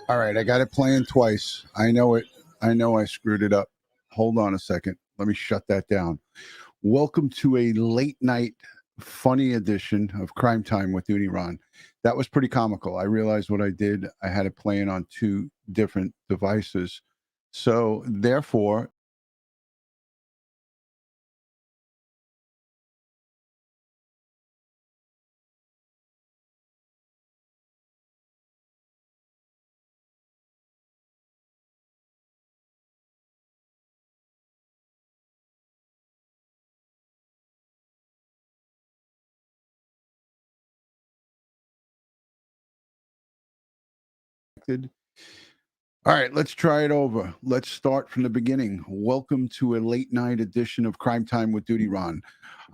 All right, I got it playing twice. I know it. I know I screwed it up. Hold on a second. Let me shut that down. Welcome to a late night funny edition of Crime Time with DutyRon. That was pretty comical. I realized what I did. I had it playing on two different devices. So therefore, all right, let's try it over. Let's start from the beginning. Welcome to a late night edition of Crime Time with DutyRon.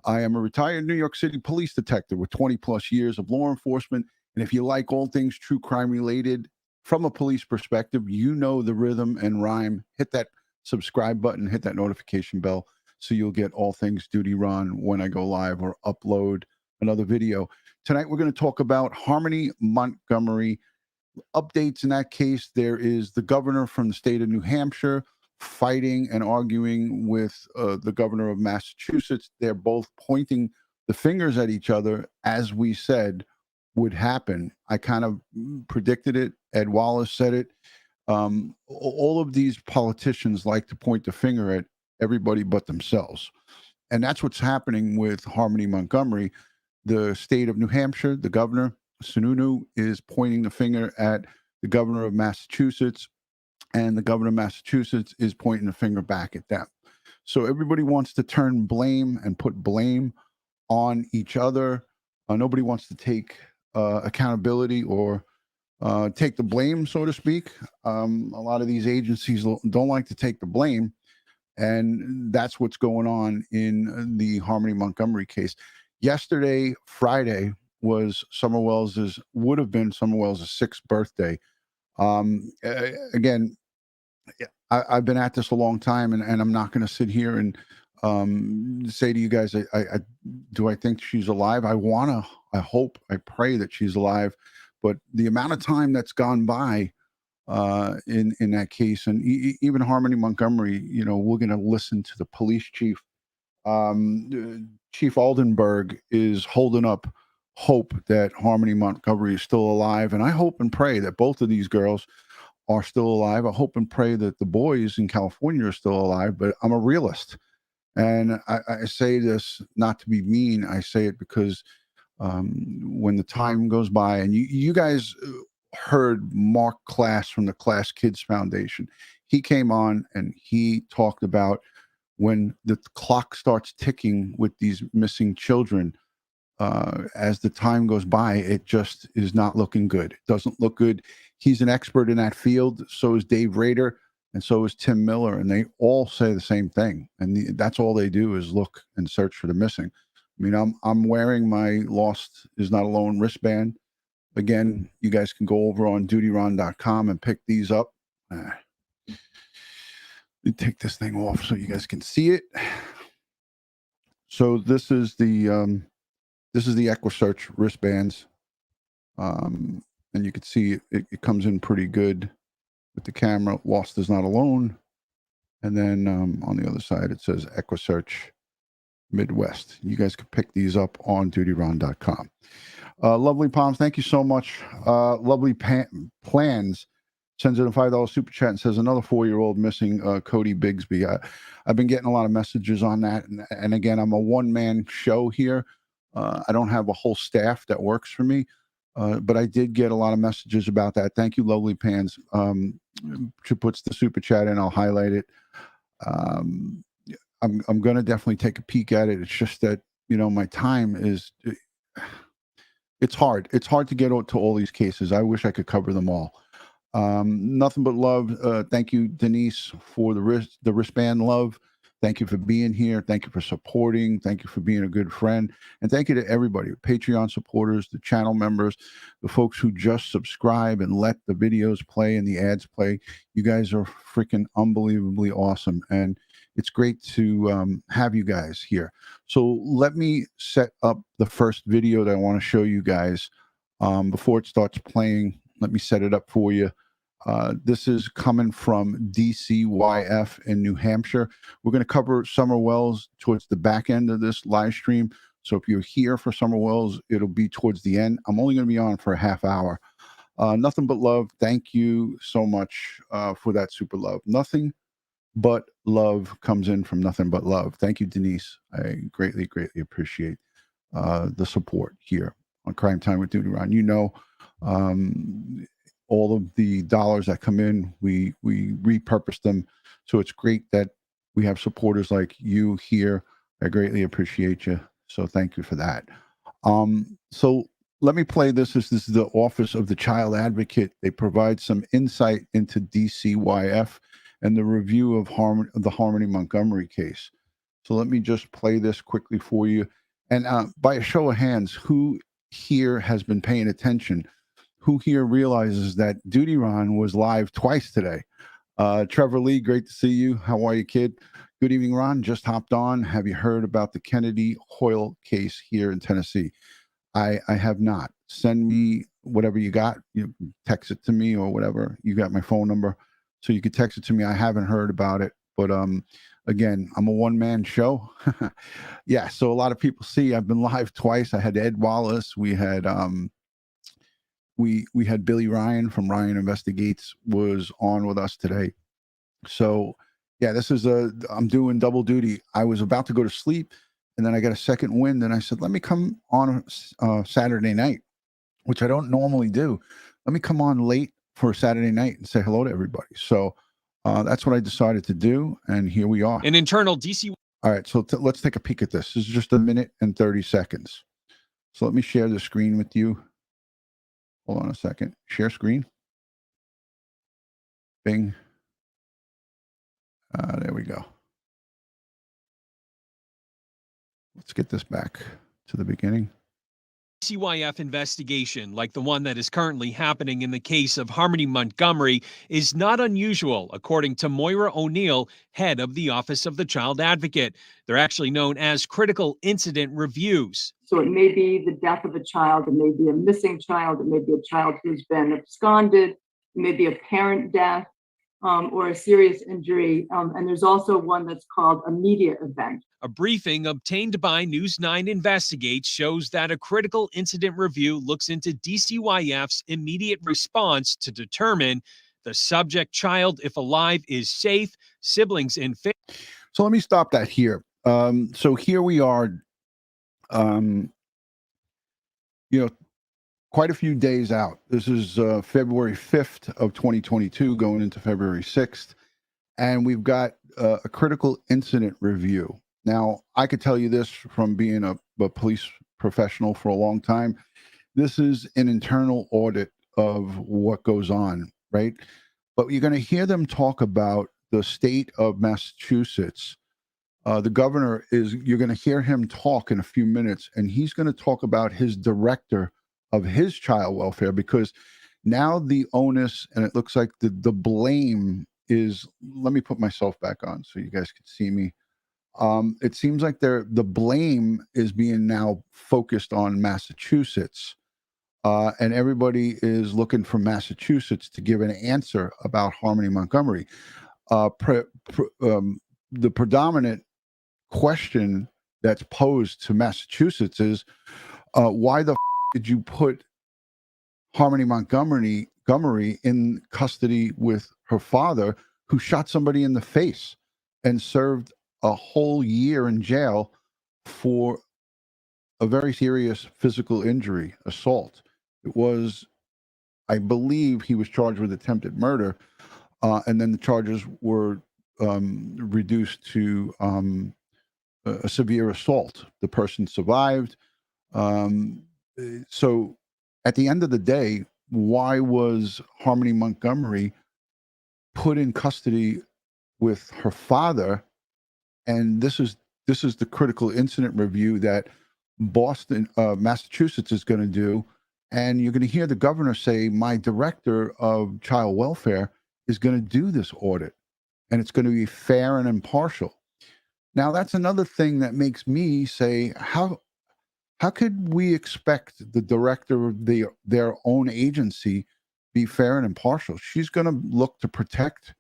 I am a retired New York City police detective with 20 plus years of law enforcement. And if you like all things true crime related from a police perspective, you know the rhythm and rhyme. Hit that subscribe button, hit that notification bell so you'll get all things DutyRon when I go live or upload another video. Tonight, we're going to talk about Harmony Montgomery. Updates in that case, there is the governor from the state of New Hampshire fighting and arguing with the governor of Massachusetts. They're both pointing the fingers at each other, as we said would happen. I kind of predicted it. Ed Wallace said it. All of these politicians like to point the finger at everybody but themselves. And that's what's happening with Harmony Montgomery. The state of New Hampshire, the governor, Sununu, is pointing the finger at the governor of Massachusetts, and the governor of Massachusetts is pointing the finger back at them. So everybody wants to turn blame and put blame on each other. Nobody wants to take accountability or take the blame, so to speak. A lot of these agencies don't like to take the blame, and that's what's going on in the Harmony Montgomery case. Yesterday, Friday, was would have been Summerwell's 6th birthday. Again, I've been at this a long time, and I'm not going to sit here and say to you guys, do I think she's alive? I hope, I pray that she's alive. But the amount of time that's gone by in that case, and even Harmony Montgomery, we're going to listen to the police chief. Chief Aldenberg is holding up hope that Harmony Montgomery is still alive. And I hope and pray that both of these girls are still alive. I hope and pray that the boys in California are still alive, but I'm a realist. And I say this not to be mean. I say it because when the time goes by, and you guys heard Mark Class from the Class Kids Foundation, he came on and he talked about when the clock starts ticking with these missing children, as the time goes by, it just is not looking good. It doesn't look good. He's an expert in that field. So is Dave Rader, and so is Tim Miller, and they all say the same thing. And that's all they do is look and search for the missing. I mean, I'm wearing my Lost Is Not Alone wristband. Again, you guys can go over on DutyRon.com and pick these up. Let me take this thing off so you guys can see it. So this is the EquuSearch wristbands, and you can see it comes in pretty good with the camera. Lost Is Not Alone, and then on the other side it says EquuSearch Midwest. You guys can pick these up on DutyRon.com. Lovely Palms, thank you so much. Lovely Plans sends in a $5 super chat and says another 4-year-old missing, Cody Bigsby. I've been getting a lot of messages on that, and again, I'm a one-man show here. I don't have a whole staff that works for me, but I did get a lot of messages about that. Thank you, Lovely Pans. She puts the super chat in. I'll highlight it. I'm going to definitely take a peek at it. It's just that my time is. It's hard. It's hard to get to all these cases. I wish I could cover them all. Nothing but love. Thank you, Denise, for the wristband love. Thank you for being here. Thank you for supporting. Thank you for being a good friend. And thank you to everybody, Patreon supporters, the channel members, the folks who just subscribe and let the videos play and the ads play. You guys are freaking unbelievably awesome. And it's great to have you guys here. So let me set up the first video that I want to show you guys. Before it starts playing, let me set it up for you. This is coming from DCYF in New Hampshire. We're going to cover Summer Wells towards the back end of this live stream. So if you're here for Summer Wells, it'll be towards the end. I'm only going to be on for a half hour. Nothing but love. Thank you so much for that super love. Nothing but love comes in from nothing but love. Thank you, Denise. I greatly, greatly appreciate the support here on Crime Time with DutyRon. You know, all of the dollars that come in, we repurpose them. So it's great that we have supporters like you here. I greatly appreciate you. So thank you for that. So let me play this. This is the Office of the Child Advocate. They provide some insight into DCYF and the review of the Harmony Montgomery case. So let me just play this quickly for you. And by a show of hands, who here has been paying attention? Who here realizes that DutyRon was live twice today? Trevor Lee, great to see you. How are you, kid? Good evening, Ron. Just hopped on. Have you heard about the Kennedy Hoyle case here in Tennessee? I have not. Send me whatever you got. You text it to me or whatever. You got my phone number, so you could text it to me. I haven't heard about it, but again, I'm a one-man show. Yeah, so a lot of people see I've been live twice. I had Ed Wallace. We had we had Billy Ryan from Ryan Investigates was on with us today. So yeah, this is I'm doing double duty. I was about to go to sleep, and then I got a second wind, and I said, let me come on Saturday night, which I don't normally do. Let me come on late for a Saturday night and say hello to everybody. So that's what I decided to do, and here we are. An internal DC. All right, so let's take a peek at this. This is just 1 minute and 30 seconds. So let me share the screen with you. Hold on a second. Share screen. Bing. There we go. Let's get this back to the beginning. DCYF investigation, like the one that is currently happening in the case of Harmony Montgomery, is not unusual, according to Moira O'Neill, head of the Office of the Child Advocate. They're actually known as critical incident reviews. So it may be the death of a child, it may be a missing child, it may be a child who's been absconded, it may be a parent death, or a serious injury. And there's also one that's called a media event. A briefing obtained by News 9 Investigates shows that a critical incident review looks into DCYF's immediate response to determine the subject child, if alive, is safe, siblings in fit. So let me stop that here. So here we are, quite a few days out. This is February 5th of 2022 going into February 6th. And we've got a critical incident review. Now, I could tell you this from being a police professional for a long time. This is an internal audit of what goes on, right? But you're going to hear them talk about the state of Massachusetts. The governor you're going to hear him talk in a few minutes, and he's going to talk about his director of his child welfare, because now the onus, and it looks like the blame is, let me put myself back on so you guys can see me. It seems like the blame is being now focused on Massachusetts, and everybody is looking for Massachusetts to give an answer about Harmony Montgomery. The predominant question that's posed to Massachusetts is, why the did you put Harmony Montgomery in custody with her father, who shot somebody in the face and served a whole year in jail for a very serious physical injury, assault? It was, I believe he was charged with attempted murder, and then the charges were reduced to a severe assault. The person survived. So at the end of the day, why was Harmony Montgomery put in custody with her father? And this is the critical incident review that Massachusetts is going to do. And you're going to hear the governor say, my director of child welfare is going to do this audit, and it's going to be fair and impartial. Now, that's another thing that makes me say, how could we expect the director of their own agency be fair and impartial. She's going to look to protect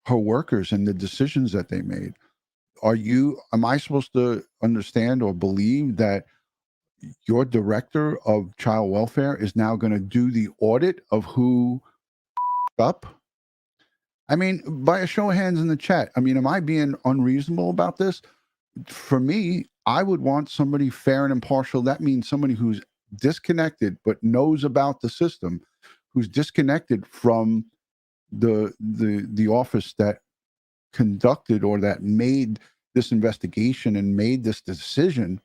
her workers and the decisions that they made. Am I supposed to understand or believe that your director of child welfare is now going to do the audit of who up? I mean, by a show of hands in the chat, I mean, am I being unreasonable about this? For me, I would want somebody fair and impartial. That means somebody who's disconnected but knows about the system, who's disconnected from the office that conducted or that made this investigation and made this decision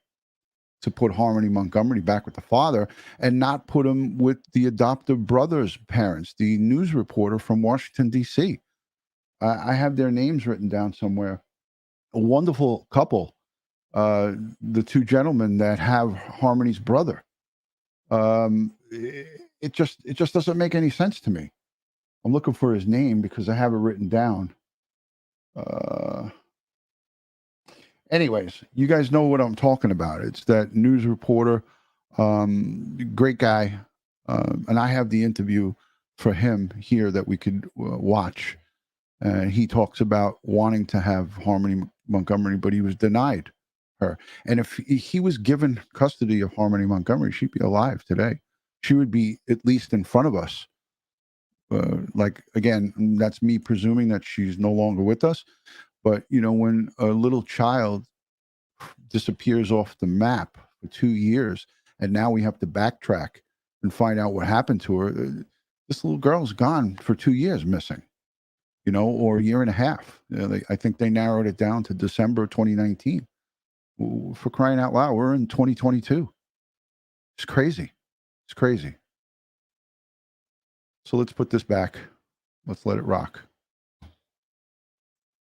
to put Harmony Montgomery back with the father and not put him with the adoptive brother's parents, the news reporter from Washington, D.C. I have their names written down somewhere. A wonderful couple, the two gentlemen that have Harmony's brother. It just doesn't make any sense to me. I'm looking for his name because I have it written down. Anyways, you guys know what I'm talking about. It's that news reporter, great guy. And I have the interview for him here that we could watch. And he talks about wanting to have Harmony Montgomery, but he was denied her. And if he was given custody of Harmony Montgomery, she'd be alive today. She would be at least in front of us. Like, again, that's me presuming that she's no longer with us. But, you know, when a little child disappears off the map for 2 years, and now we have to backtrack and find out what happened to her, this little girl's gone for 2 years missing, you know, or a year and a half. I think they narrowed it down to December 2019. For crying out loud, we're in 2022. It's crazy. It's crazy. So let's put this back. Let's let it rock.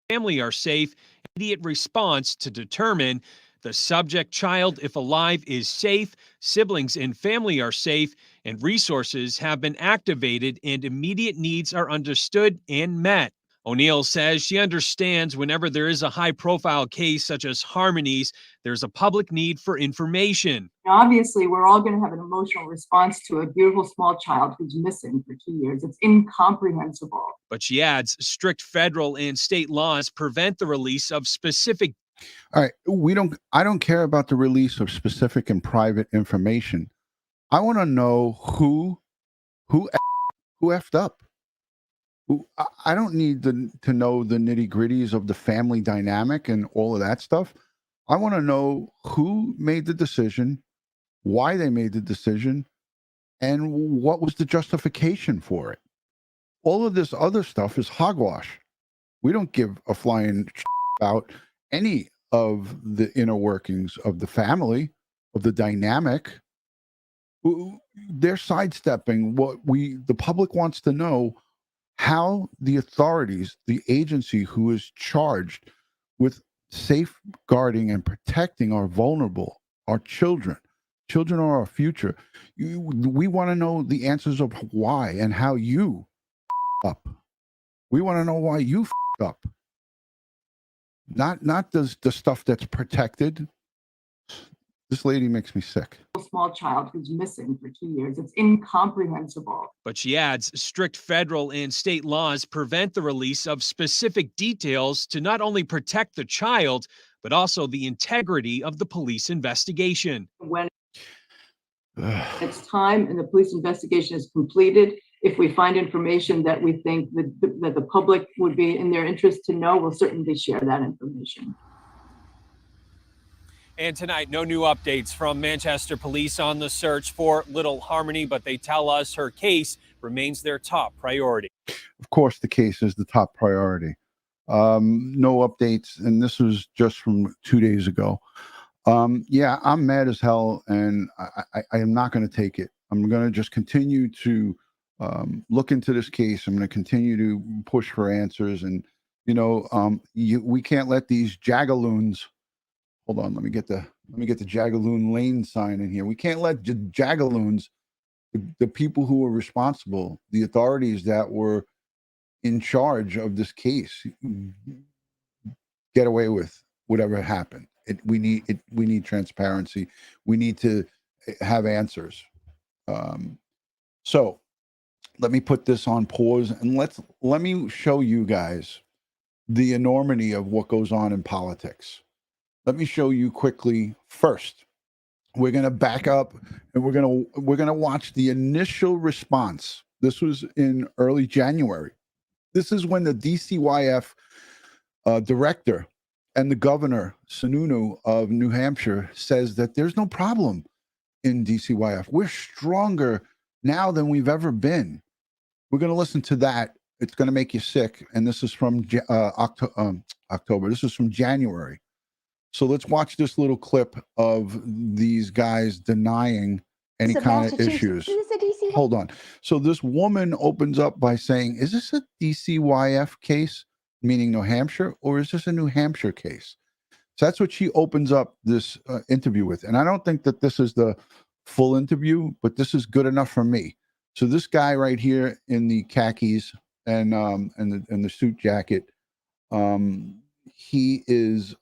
Family are safe. Immediate response to determine the subject child, if alive, is safe. Siblings and family are safe, and resources have been activated, and immediate needs are understood and met. O'Neill says she understands whenever there is a high-profile case such as Harmony's, there's a public need for information. Obviously, we're all going to have an emotional response to a beautiful small child who's missing for 2 years. It's incomprehensible. But she adds strict federal and state laws prevent the release of specific. All right, I don't care about the release of specific and private information. I want to know who effed up. I don't need to know the nitty-gritties of the family dynamic and all of that stuff. I want to know who made the decision, why they made the decision, and what was the justification for it. All of this other stuff is hogwash. We don't give a flying about any of the inner workings of the family, of the dynamic. They're sidestepping what the public wants to know, how the authorities, the agency who is charged with safeguarding and protecting our vulnerable, our children. Children are our future. We want to know the answers of why and how you up. We want to know why you up. Not the stuff that's protected. This lady makes me sick. A small child who's missing for 2 years. It's incomprehensible. But she adds strict federal and state laws prevent the release of specific details to not only protect the child, but also the integrity of the police investigation. When it's time and the police investigation is completed, if we find information that we think that the public would be in their interest to know, we'll certainly share that information. And tonight, no new updates from Manchester Police on the search for little Harmony, but they tell us her case remains their top priority. Of course, the case is the top priority. No updates, and this was just from 2 days ago. Yeah, I'm mad as hell, and I am not going to take it. I'm going to just continue to look into this case. I'm going to continue to push for answers, and we can't let these jagaloons. Hold on, let me get the Jagaloon Lane sign in here. We can't let jagaloons, the people who were responsible, the authorities that were in charge of this case, get away with whatever happened. We need transparency. We need to have answers. So let me put this on pause and let me show you guys the enormity of what goes on in politics. Let me show you quickly first. We're going to back up and we're going to watch the initial response. This was in early January. This is when the DCYF director and the governor, Sununu of New Hampshire, says that there's no problem in DCYF. We're stronger now than we've ever been. We're going to listen to that. It's going to make you sick. And this is from October. This is from January. So let's watch this little clip of these guys denying any kind of issues. Hold on. So this woman opens up by saying, is this a DCYF case, meaning New Hampshire, or is this a New Hampshire case? So that's what she opens up this interview with. And I don't think that this is the full interview, but this is good enough for me. So this guy right here in the khakis and the suit jacket, he is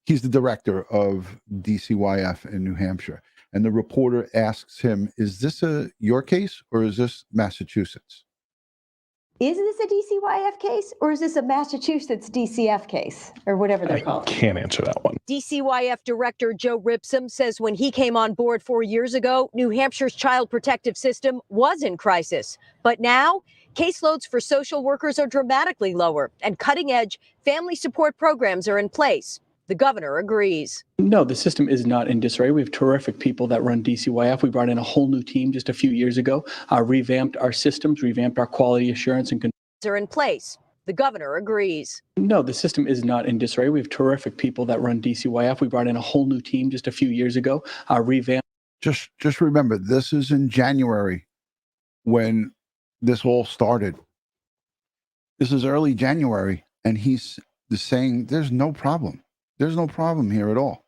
he's the director of DCYF in New Hampshire. And the reporter asks him, is this your case or is this Massachusetts? Is this a DCYF case or is this a Massachusetts DCF case or whatever they're called? I can't answer that one. DCYF Director Joe Ripsum says when he came on board 4 years ago, New Hampshire's child protective system was in crisis. But now, caseloads for social workers are dramatically lower and cutting-edge family support programs are in place. The governor agrees. No, the system is not in disarray. We have terrific people that run DCYF. We brought in a whole new team just a few years ago, revamped our systems, revamped our quality assurance and control. Are in place. The governor agrees. No, the system is not in disarray. We have terrific people that run DCYF. We brought in a whole new team just a few years ago, revamped. Just remember, this is in January when this all started. This is early January, and he's saying there's no problem. There's no problem here at all.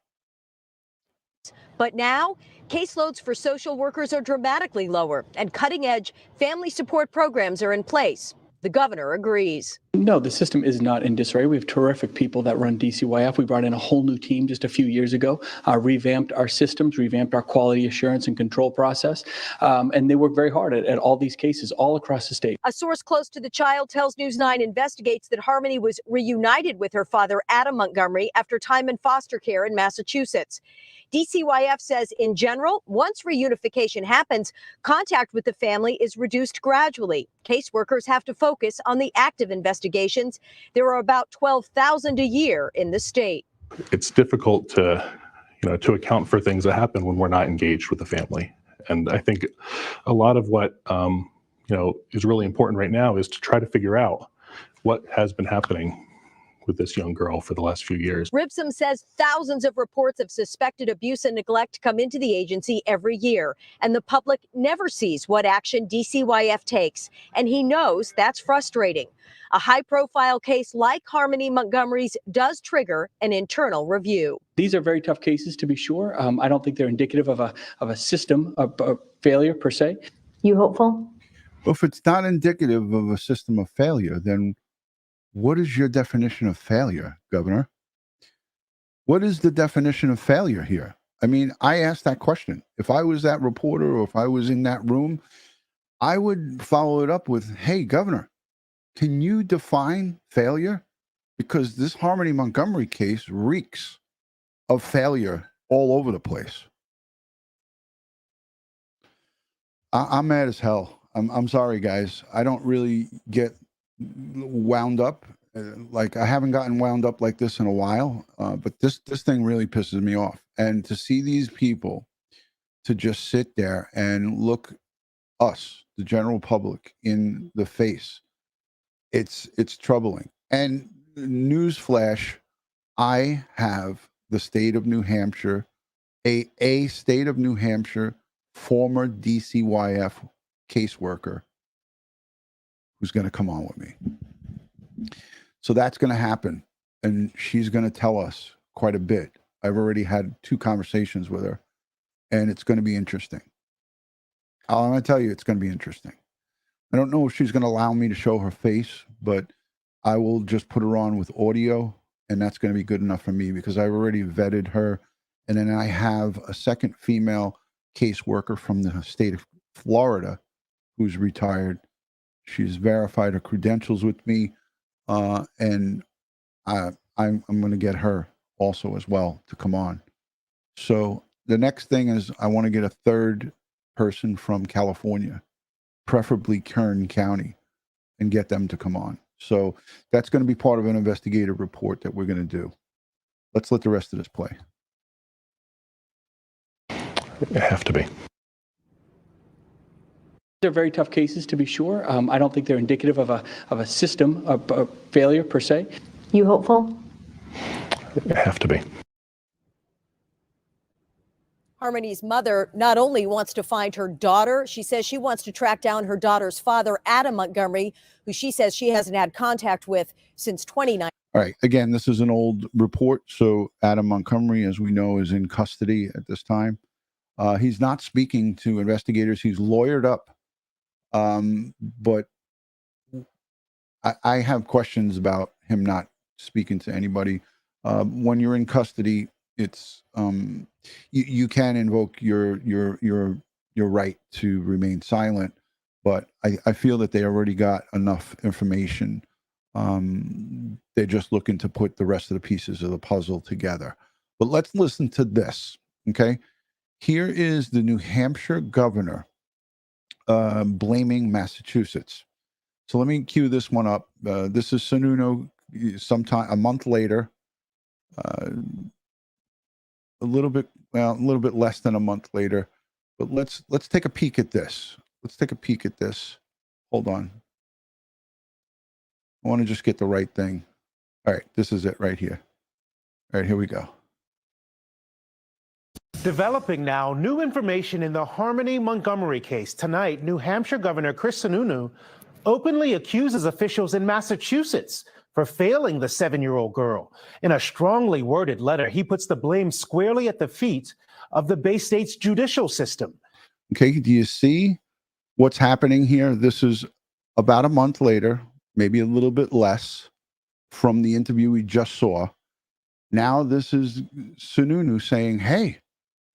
But now, caseloads for social workers are dramatically lower and cutting-edge family support programs are in place. The governor agrees. No, the system is not in disarray. We have terrific people that run DCYF. We brought in a whole new team just a few years ago, revamped our systems, revamped our quality assurance and control process, and they work very hard at all these cases all across the state. A source close to the child tells News 9 investigates that Harmony was reunited with her father, Adam Montgomery, after time in foster care in Massachusetts. DCYF says in general, once reunification happens, contact with the family is reduced gradually. Caseworkers have to focus on the active investigations. There are about 12,000 a year in the state. It's difficult to account for things that happen when we're not engaged with the family. And I think a lot of what, is really important right now is to try to figure out what has been happening with this young girl for the last few years. Ripsum says thousands of reports of suspected abuse and neglect come into the agency every year, and the public never sees what action DCYF takes. And he knows that's frustrating. A high-profile case like Harmony Montgomery's does trigger an internal review. These are very tough cases, to be sure. I don't think they're indicative of a system of failure per se. You hopeful? Well, if it's not indicative of a system of failure, then what is your definition of failure, Governor? What is the definition of failure here? I mean, I asked that question. If I was that reporter or if I was in that room, I would follow it up with, hey, Governor, can you define failure? Because this Harmony Montgomery case reeks of failure all over the place. I'm mad as hell. I'm sorry, guys. I don't really get wound up. Like I haven't gotten wound up like this in a while. But this thing really pisses me off. And to see these people to just sit there and look us, the general public, in the face, it's troubling. And newsflash, I have the state of New Hampshire, a state of New Hampshire former DCYF caseworker who's going to come on with me. So that's going to happen. And she's going to tell us quite a bit. I've already had 2 conversations with her, and it's going to be interesting. I'm going to tell you, it's going to be interesting. I don't know if she's going to allow me to show her face, but I will just put her on with audio, and that's going to be good enough for me because I've already vetted her. And then I have a second female caseworker from the state of Florida who's retired. She's verified her credentials with me, and I'm going to get her also as well to come on. So the next thing is I want to get a third person from California, preferably Kern County, and get them to come on. So that's going to be part of an investigative report that we're going to do. Let's let the rest of this play. They have to be. They're very tough cases, to be sure. I don't think they're indicative of a system of failure per se. You hopeful? They have to be. Harmony's mother not only wants to find her daughter, she says she wants to track down her daughter's father, Adam Montgomery, who she says she hasn't had contact with since 2019. All right. Again, this is an old report. So Adam Montgomery, as we know, is in custody at this time. He's not speaking to investigators. He's lawyered up. But I have questions about him not speaking to anybody. When you're in custody, it's you can invoke your right to remain silent, but I feel that they already got enough information. They're just looking to put the rest of the pieces of the puzzle together. But let's listen to this. Okay, here is the New Hampshire governor blaming Massachusetts. So let me cue this one up. This is Sununu sometime a month later. A little bit less than a month later, but let's take a peek at this. Let's take a peek at this. Hold on. I want to just get the right thing. All right, this is it right here. All right, here we go. Developing now, new information in the Harmony Montgomery case. Tonight, New Hampshire Governor Chris Sununu openly accuses officials in Massachusetts for failing the 7-year-old girl. In a strongly worded letter, he puts the blame squarely at the feet of the Bay State's judicial system. Okay, do you see what's happening here? This is about a month later, maybe a little bit less from the interview we just saw. Now this is Sununu saying, hey,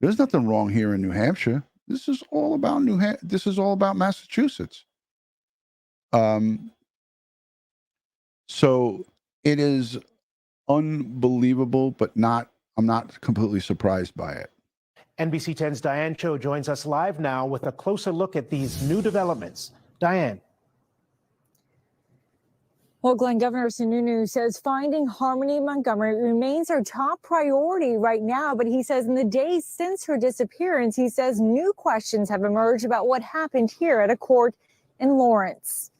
there's nothing wrong here in New Hampshire. This is all about this is all about Massachusetts. So it is unbelievable, but I'm not completely surprised by it. NBC 10's Diane Cho joins us live now with a closer look at these new developments. Diane. Well, Glenn, Governor Sununu says finding Harmony Montgomery remains our top priority right now. But he says in the days since her disappearance, he says new questions have emerged about what happened here at a court in Lawrence.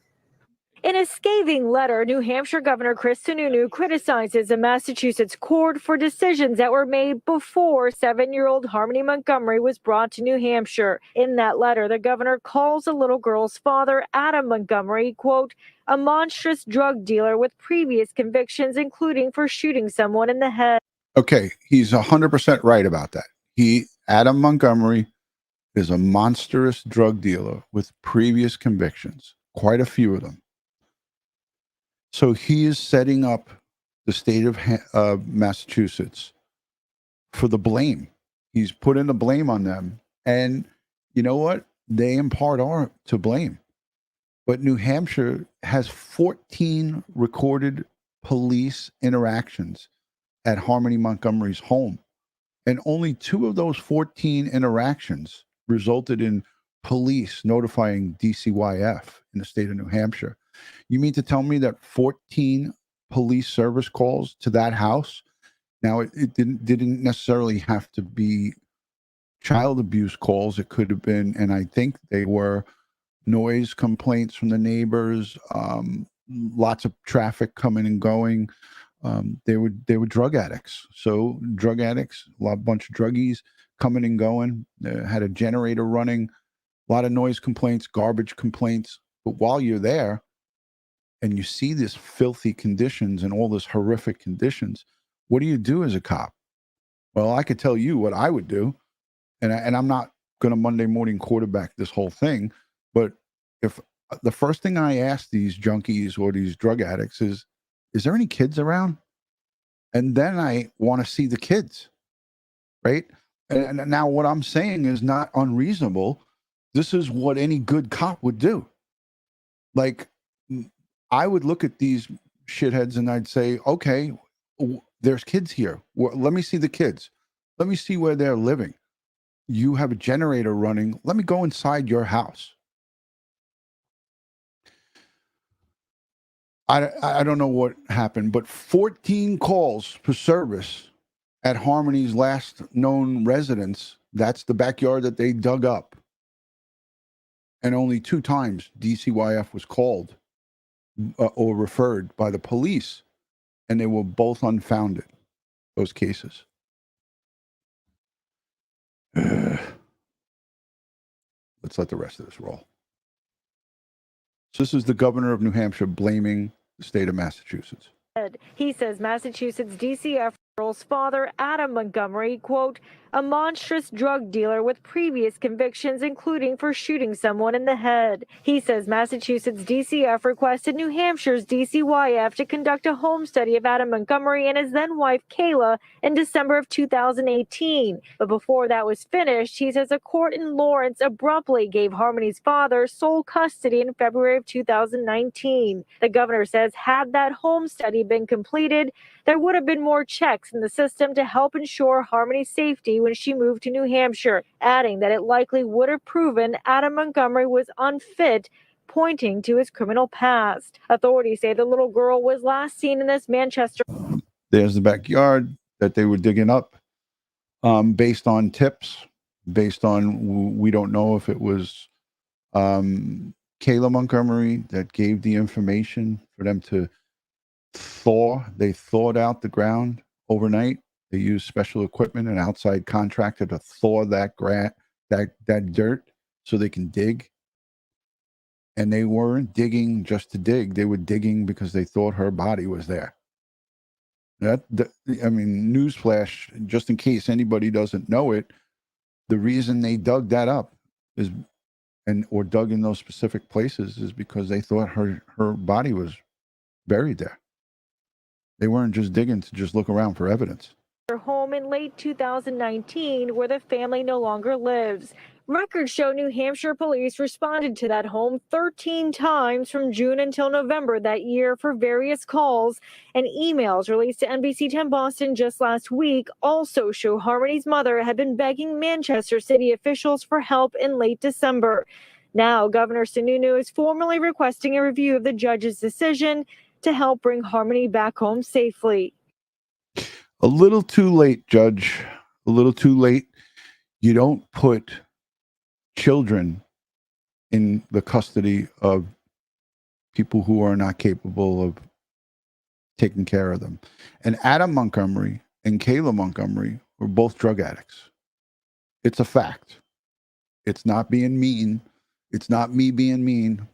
In a scathing letter, New Hampshire Governor Chris Sununu criticizes a Massachusetts court for decisions that were made before 7-year-old Harmony Montgomery was brought to New Hampshire. In that letter, the governor calls the little girl's father, Adam Montgomery, quote, a monstrous drug dealer with previous convictions, including for shooting someone in the head. Okay, he's 100% right about that. Adam Montgomery is a monstrous drug dealer with previous convictions, quite a few of them. So he is setting up the state of Massachusetts for the blame. He's putting the blame on them. And you know what? They in part are to blame. But New Hampshire has 14 recorded police interactions at Harmony Montgomery's home. And only 2 of those 14 interactions resulted in police notifying DCYF in the state of New Hampshire. You mean to tell me that 14 police service calls to that house? Now, it didn't necessarily have to be child abuse calls. It could have been, and I think they were, noise complaints from the neighbors, lots of traffic coming and going. They were drug addicts. So drug addicts, a bunch of druggies coming and going. They had a generator running, a lot of noise complaints, garbage complaints. But while you're there and you see this filthy conditions and all this horrific conditions, what do you do as a cop? Well, I could tell you what I would do, and I'm not going to Monday morning quarterback this whole thing, but if the first thing I ask these junkies or these drug addicts is there any kids around? And then I want to see the kids, right? And now what I'm saying is not unreasonable. This is what any good cop would do. Like, I would look at these shitheads and I'd say, okay, there's kids here. Let me see the kids. Let me see where they're living. You have a generator running. Let me go inside your house. I don't know what happened, but 14 calls for service at Harmony's last known residence. That's the backyard that they dug up. And only 2 times DCYF was called or referred by the police, and they were both unfounded, those cases. Let's let the rest of this roll. So this is the governor of New Hampshire blaming the state of Massachusetts. He says Massachusetts DCF girl's father, Adam Montgomery, quote, a monstrous drug dealer with previous convictions, including for shooting someone in the head. He says Massachusetts DCF requested New Hampshire's DCYF to conduct a home study of Adam Montgomery and his then wife, Kayla, in December of 2018. But before that was finished, he says a court in Lawrence abruptly gave Harmony's father sole custody in February of 2019. The governor says had that home study been completed, there would have been more checks in the system to help ensure Harmony's safety when she moved to New Hampshire, adding that it likely would have proven Adam Montgomery was unfit, pointing to his criminal past. Authorities say the little girl was last seen in this Manchester. There's the backyard that they were digging up based on tips, based on, we don't know if it was Kayla Montgomery that gave the information for them to they thawed out the ground overnight. They used special equipment, an outside contractor to thaw that dirt so they can dig. And they weren't digging just to dig. They were digging because they thought her body was there. I mean, newsflash, just in case anybody doesn't know it, the reason they dug that up is, or dug in those specific places, is because they thought her body was buried there. They weren't just digging to just look around for evidence. Home in late 2019 where the family no longer lives. Records show New Hampshire police responded to that home 13 times from June until November that year for various calls, and emails released to NBC 10 Boston just last week also show Harmony's mother had been begging Manchester city officials for help in late December. Now, Governor Sununu is formally requesting a review of the judge's decision to help bring Harmony back home safely. A little too late, Judge. A little too late. You don't put children in the custody of people who are not capable of taking care of them. And Adam Montgomery and Kayla Montgomery were both drug addicts. It's a fact. It's not being mean. It's not me being mean.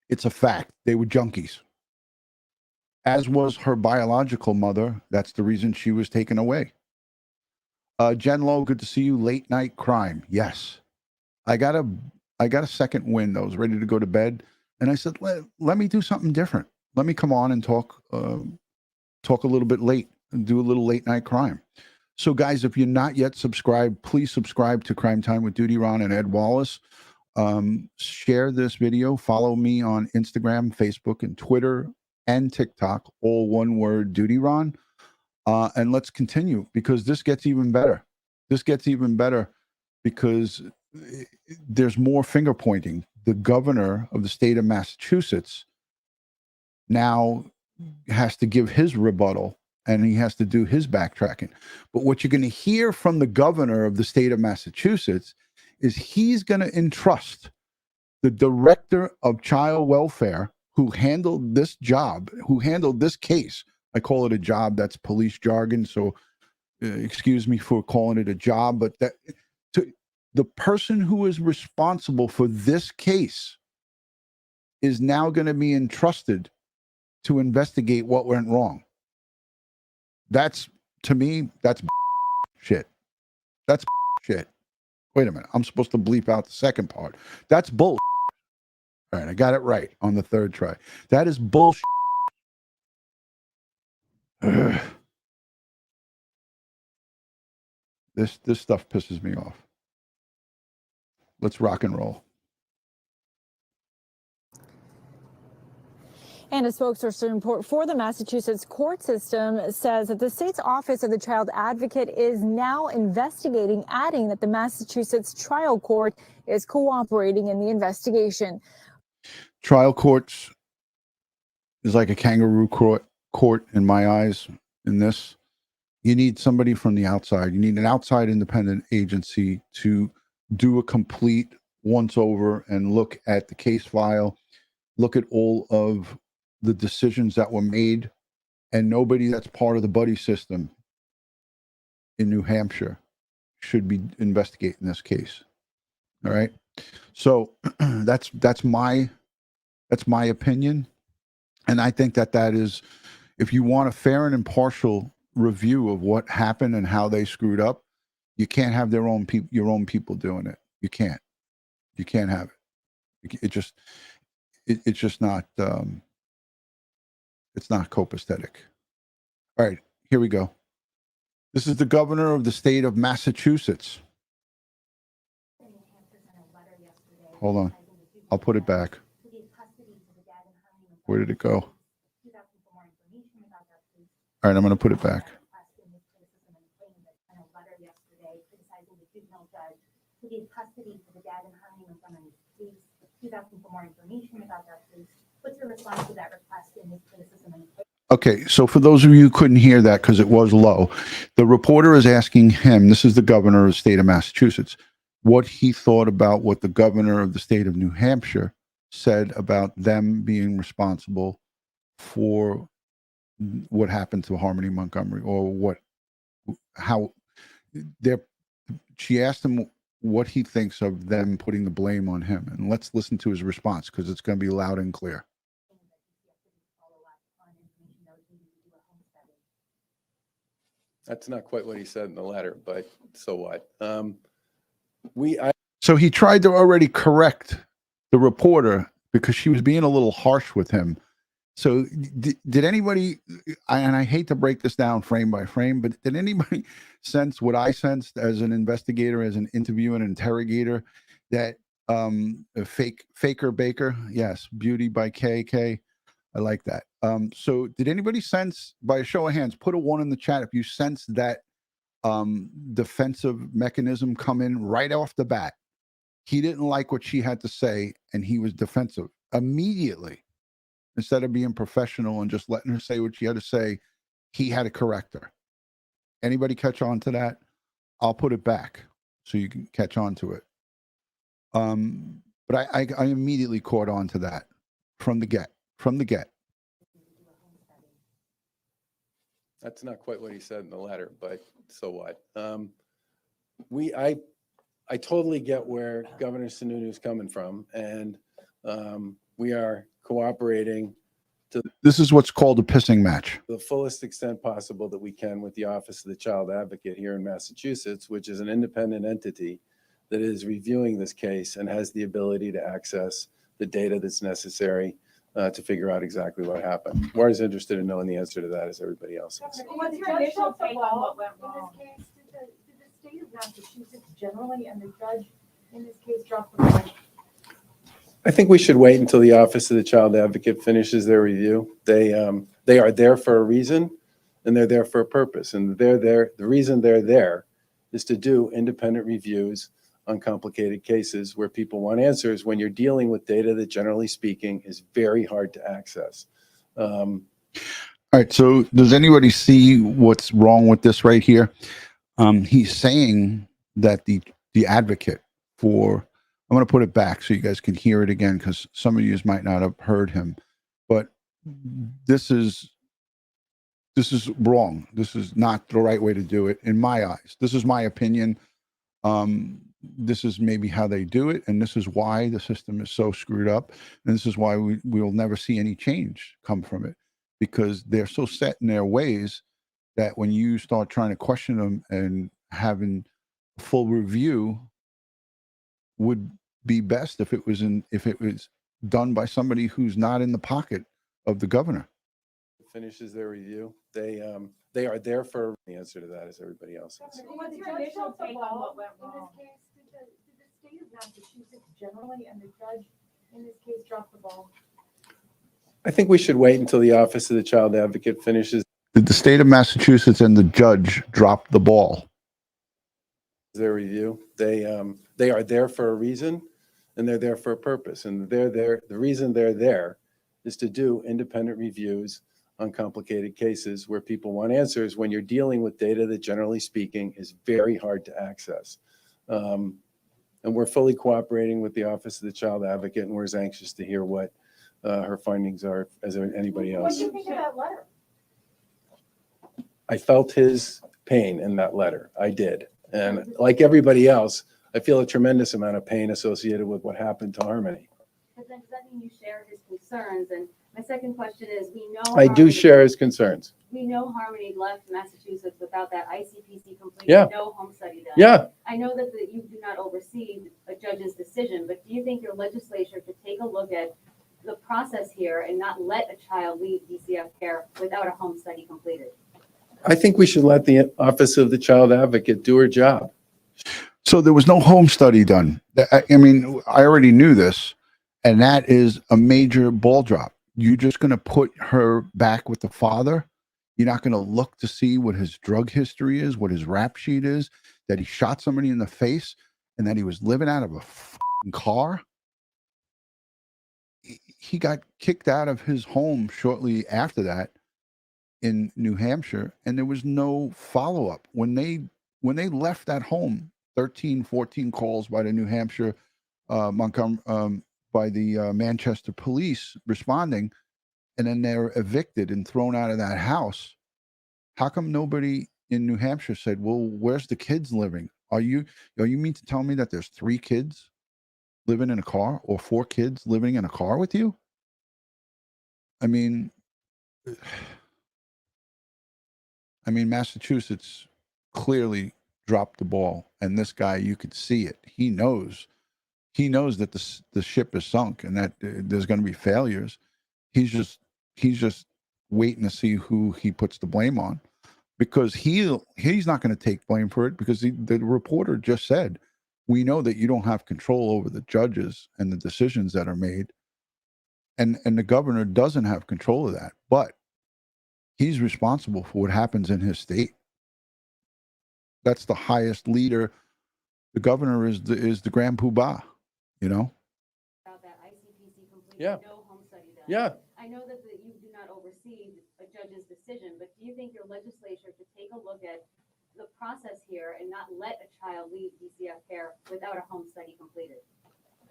It's a fact. They were junkies. As was her biological mother. That's the reason she was taken away. Jen Lowe, good to see you. Late night crime. Yes. I got a second wind. I was ready to go to bed. And I said, let me do something different. Let me come on and talk a little bit late and do a little late night crime. So guys, if you're not yet subscribed, please subscribe to Crime Time with DutyRon and Ed Wallace. Share this video. Follow me on Instagram, Facebook, and Twitter and TikTok, all one word, DutyRon. And let's continue, because this gets even better. This gets even better because there's more finger pointing. The governor of the state of Massachusetts now has to give his rebuttal, and he has to do his backtracking. But what you're going to hear from the governor of the state of Massachusetts is he's going to entrust the director of child welfare, who handled this job, who handled this case. I call it a job. That's police jargon. So excuse me for calling it a job, but the person who is responsible for this case is now going to be entrusted to investigate what went wrong. That's, to me, that's shit. That's shit. Wait a minute. I'm supposed to bleep out the second part. That's bullshit. All right, I got it right on the third try. That is bullshit. This stuff pisses me off. Let's rock and roll. And a spokesperson for the Massachusetts court system says that the state's Office of the Child Advocate is now investigating, adding that the Massachusetts trial court is cooperating in the investigation. Trial courts is like a kangaroo court in my eyes in this. You need somebody from the outside. You need an outside independent agency to do a complete once over and look at the case file, look at all of the decisions that were made, and nobody that's part of the buddy system in New Hampshire should be investigating this case. All right. So that's my opinion. And I think that is, if you want a fair and impartial review of what happened and how they screwed up, you can't have your own people doing it. You can't have it. It's just not, it's not copacetic. All right, here we go. This is the governor of the state of Massachusetts. Hold on. I'll put it back. Where did it go? All right, I'm going to put it back. Okay, so for those of you who couldn't hear that because it was low, the reporter is asking him, this is the governor of the state of Massachusetts, what he thought about what the governor of the state of New Hampshire said about them being responsible for what happened to Harmony Montgomery, or she asked him what he thinks of them putting the blame on him. And let's listen to his response because it's going to be loud and clear. That's not quite what he said in the letter, but so what? So he tried to already correct the reporter because she was being a little harsh with him. So did anybody, and I hate to break this down frame by frame, but did anybody sense what I sensed as an investigator, as an interview and interrogator, that Faker Baker, yes, Beauty by KK, I like that. So did anybody sense, by a show of hands, put a 1 in the chat if you sense that defensive mechanism come in right off the bat? He didn't like what she had to say, and he was defensive immediately. Instead of being professional and just letting her say what she had to say, he had to correct her. Anybody catch on to that? I'll put it back so you can catch on to it. But I immediately caught on to that from the get. That's not quite what he said in the letter, but so what? I totally get where Governor Sununu is coming from, and we are cooperating to This is what's called a pissing match. the fullest extent possible that we can with the Office of the Child Advocate here in Massachusetts, which is an independent entity that is reviewing this case and has the ability to access the data that's necessary to figure out exactly what happened. We're as interested in knowing the answer to that as everybody else is. What's your initial take on what went wrong in this case? Did the state of Massachusetts generally and the judge in this case drop the ball? I think we should wait until the Office of the Child Advocate finishes their review. They are there for a reason, and they're there for a purpose. And they're there. The reason they're there is to do independent reviews on complicated cases where people want answers when you're dealing with data that, generally speaking, is very hard to access. All right. So does anybody see what's wrong with this right here? He's saying that the advocate for, I'm going to put it back so you guys can hear it again, because some of you might not have heard him, but this is wrong. This is not the right way to do it in my eyes. This is my opinion. This is maybe how they do it, and this is why the system is so screwed up, and this is why we will never see any change come from it, because they're so set in their ways that when you start trying to question them and having full review would be best if it was done by somebody who's not in the pocket of the governor. Finishes their review. They are there for the answer to that as everybody else is. What's your initial take on what went wrong in this case? Did the state of Massachusetts generally and the judge in this case drop the ball? I think we should wait until the Office of the Child Advocate finishes Did the state of Massachusetts and the judge drop the ball? their review. They are there for a reason, and they're there for a purpose. And they're there. The reason they're there is to do independent reviews on complicated cases where people want answers when you're dealing with data that, generally speaking, is very hard to access. And we're fully cooperating with the Office of the Child Advocate, and we're as anxious to hear what her findings are as anybody What else. do you think of that letter? I felt his pain in that letter. I did. And like everybody else, I feel a tremendous amount of pain associated with what happened to Harmony. But then does that mean you share his concerns? And my second question is, we know I do share his concerns. We know Harmony left Massachusetts without that ICPC completed, Yeah. no home study done. Yeah, I know that you do not oversee a judge's decision, but do you think your legislature could take a look at the process here and not let a child leave DCF care without a home study completed? I think we should let the Office of the Child Advocate do her job. So there was no home study done. I mean, I already knew this, and that is a major ball drop. You're just going to put her back with the father. You're not going to look to see what his drug history is, what his rap sheet is, that he shot somebody in the face, and that he was living out of a f***ing car. He got kicked out of his home shortly after that in New Hampshire, and there was no follow-up. When they left that home, 13, 14 calls by the New Hampshire by the Manchester police responding, and then they're evicted and thrown out of that house. How come nobody in New Hampshire said, well, where's the kids living? Are you mean to tell me that there's 3 kids living in a car, or 4 kids living in a car with you? I mean, Massachusetts clearly dropped the ball, and this guy, you could see it. He knows that the ship is sunk and that there's going to be failures. He's just waiting to see who he puts the blame on, because he's not going to take blame for it, because the reporter just said, we know that you don't have control over the judges and the decisions that are made, and the governor doesn't have control of that, but he's responsible for what happens in his state. That's the highest leader. The governor is the grand poobah, you know? About that ICPC completed, Yeah. no home study done. Yeah. I know that you do not oversee a judge's decision, but do you think your legislature could take a look at the process here and not let a child leave DCF care without a home study completed?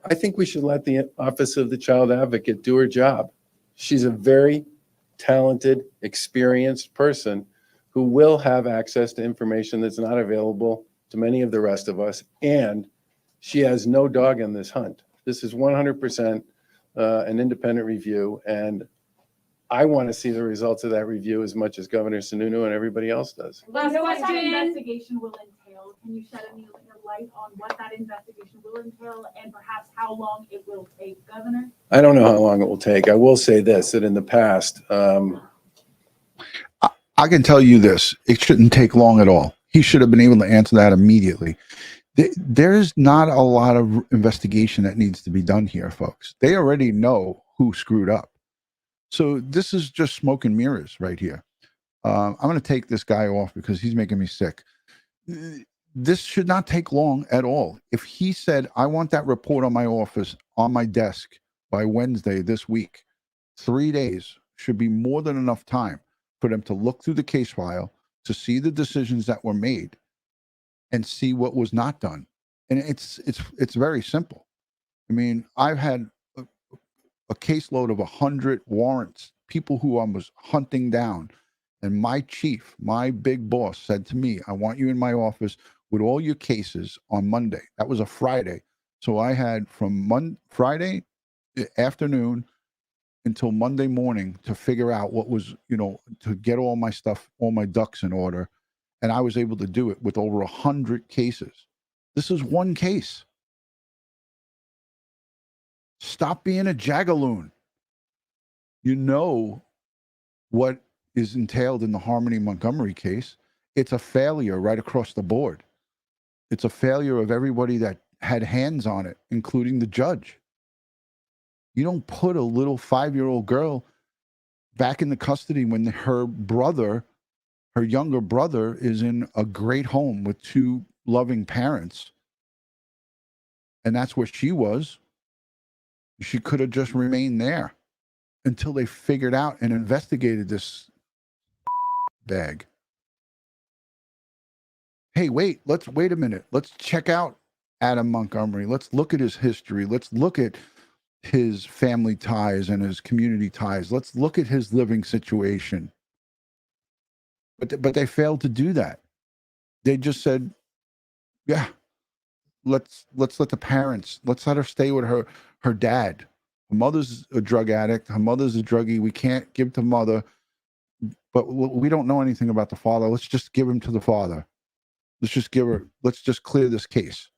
I think we should let the Office of the Child Advocate do her job. She's a very talented, experienced person who will have access to information that's not available to many of the rest of us, and she has no dog in this hunt. This is 100% an independent review, and I want to see the results of that review as much as Governor Sununu and everybody else does. What that investigation will entail? Can you shed any light on what that investigation will entail and perhaps how long it will take, Governor? I don't know how long it will take. I will say this, that in the past, I can tell you this, it shouldn't take long at all. He should have been able to answer that immediately. There's not a lot of investigation that needs to be done here, folks. They already know who screwed up. So this is just smoke and mirrors right here. I'm going to take this guy off because he's making me sick. This should not take long at all. If he said, I want that report on my office, on my desk by Wednesday this week, 3 days should be more than enough time for them to look through the case file, to see the decisions that were made, and see what was not done. And it's very simple. I mean, I've had a caseload of 100 warrants, people who I was hunting down. And my chief, my big boss, said to me, I want you in my office with all your cases on Monday. That was a Friday. So I had from Friday afternoon until Monday morning to figure out what was, to get all my stuff, all my ducks in order. And I was able to do it with over 100 cases. This is one case. Stop being a jagaloon. You know what is entailed in the Harmony Montgomery case. It's a failure right across the board. It's a failure of everybody that had hands on it, including the judge. You don't put a little 5-year-old girl back in the custody when her younger brother, is in a great home with 2 loving parents. And that's where she was. She could have just remained there until they figured out and investigated this bag. Hey, wait a minute. Let's check out Adam Montgomery. Let's look at his history. Let's look at his family ties and his community ties. Let's look at his living situation. But they failed to do that. They just said, yeah, let's let the parents, let's let her stay with her dad. Her mother's a drug addict. Her mother's a druggie. We can't give to mother, but we don't know anything about the father. Let's just give him to the father. Let's just clear this case.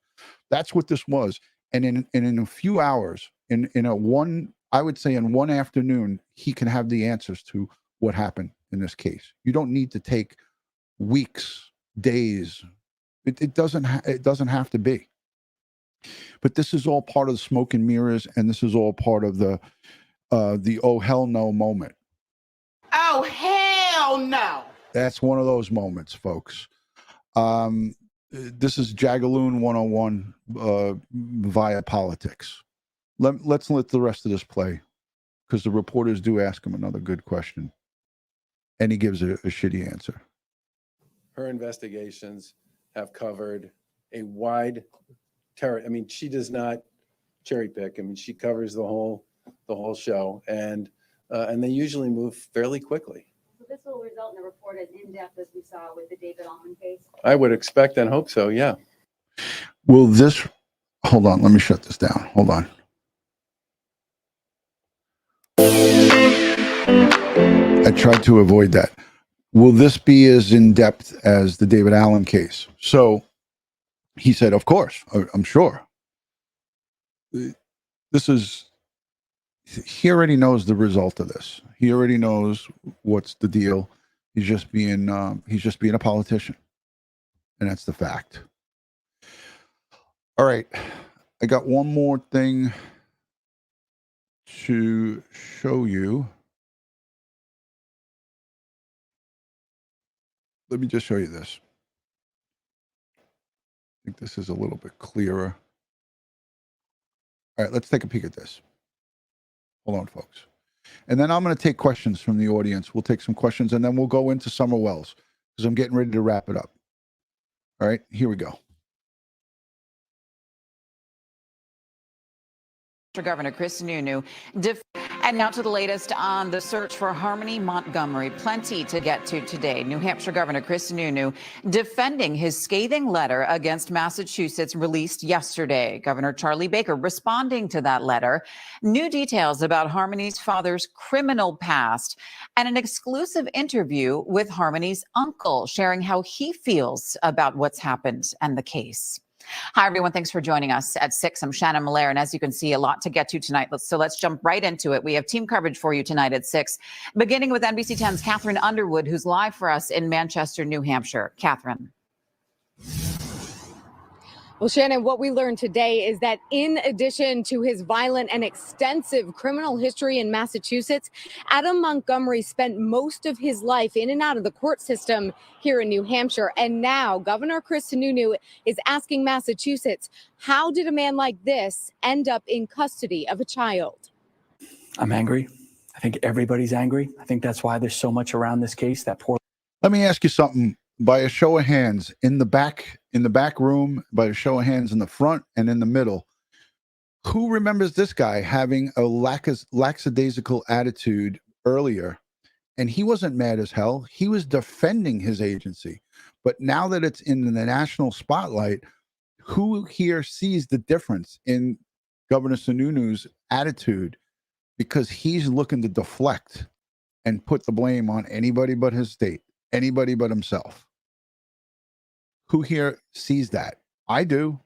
That's what this was. And in a few hours, in one afternoon, he can have the answers to what happened in this case. You don't need to take weeks, days. It doesn't have to be. But this is all part of the smoke and mirrors, and this is all part of the oh hell no moment. Oh hell no. That's one of those moments, folks. This is Jagaloon 101 via politics. Let's let the rest of this play, because the reporters do ask him another good question, and he gives a shitty answer. Her investigations have covered a wide territory. I mean, she does not cherry pick. I mean, she covers the whole show, and they usually move fairly quickly. So this will result in a report as in-depth as we saw with the David Allman case? I would expect and hope so, yeah. Will this, hold on, let me shut this down. Hold on. I tried to avoid that. Will this be as in-depth as the David Allen case? So he said, of course, I'm sure. He already knows the result of this. He already knows what's the deal. He's just being a politician. And that's the fact. All right. I got one more thing to show you. Let me just show you this. I think this is a little bit clearer. All right, let's take a peek at this. Hold on, folks. And then I'm going to take questions from the audience. We'll take some questions, and then we'll go into Summer Wells, because I'm getting ready to wrap it up. All right, here we go. Governor Chris Sununu. And now to the latest on the search for Harmony Montgomery. Plenty to get to today. New Hampshire Governor Chris Sununu defending his scathing letter against Massachusetts released yesterday. Governor Charlie Baker responding to that letter. New details about Harmony's father's criminal past and an exclusive interview with Harmony's uncle sharing how he feels about what's happened and the case. Hi, everyone. Thanks for joining us at 6. I'm Shannon Malaire, and as you can see, a lot to get to tonight. So let's jump right into it. We have team coverage for you tonight at 6, beginning with NBC 10's Catherine Underwood, who's live for us in Manchester, New Hampshire. Catherine. Well, Shannon, what we learned today is that in addition to his violent and extensive criminal history in Massachusetts, Adam Montgomery spent most of his life in and out of the court system here in New Hampshire. And now Governor Chris Sununu is asking Massachusetts, how did a man like this end up in custody of a child? I'm angry. I think everybody's angry. I think that's why there's so much around this case. That poor. Let me ask you something. By a show of hands, in the back room, by a show of hands in the front and in the middle, who remembers this guy having a lackadaisical attitude earlier? And he wasn't mad as hell. He was defending his agency. But now that it's in the national spotlight, who here sees the difference in Governor Sununu's attitude? Because he's looking to deflect and put the blame on anybody but his state. Anybody but himself. Who here sees that? I do.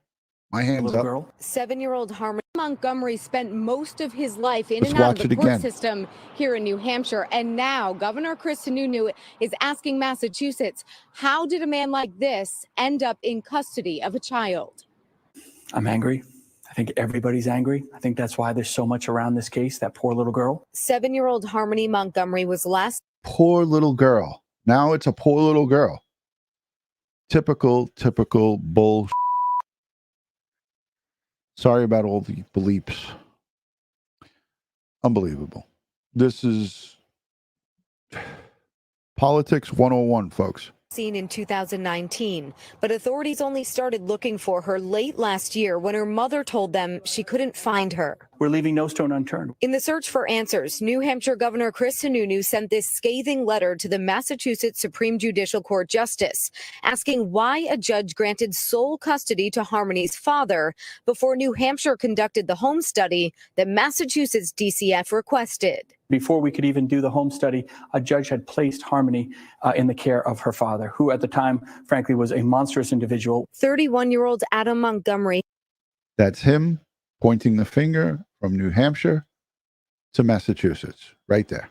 My hands up. Girl. 7-year-old Harmony Montgomery spent most of his life in and out of the court system here in New Hampshire. And now Governor Chris Sununu is asking Massachusetts, how did a man like this end up in custody of a child? I'm angry. I think everybody's angry. I think that's why there's so much around this case, that poor little girl. 7-year-old Harmony Montgomery was last. Poor little girl. Now it's a poor little girl. Typical bull. Sorry about all the bleeps. Unbelievable. This is politics 101, folks. Seen in 2019, but authorities only started looking for her late last year when her mother told them she couldn't find her. We're leaving no stone unturned. In the search for answers, New Hampshire Governor Chris Sununu sent this scathing letter to the Massachusetts Supreme Judicial Court Justice, asking why a judge granted sole custody to Harmony's father before New Hampshire conducted the home study that Massachusetts DCF requested. Before we could even do the home study, a judge had placed Harmony in the care of her father, who at the time, frankly, was a monstrous individual. 31-year-old Adam Montgomery. That's him pointing the finger from New Hampshire to Massachusetts, right there.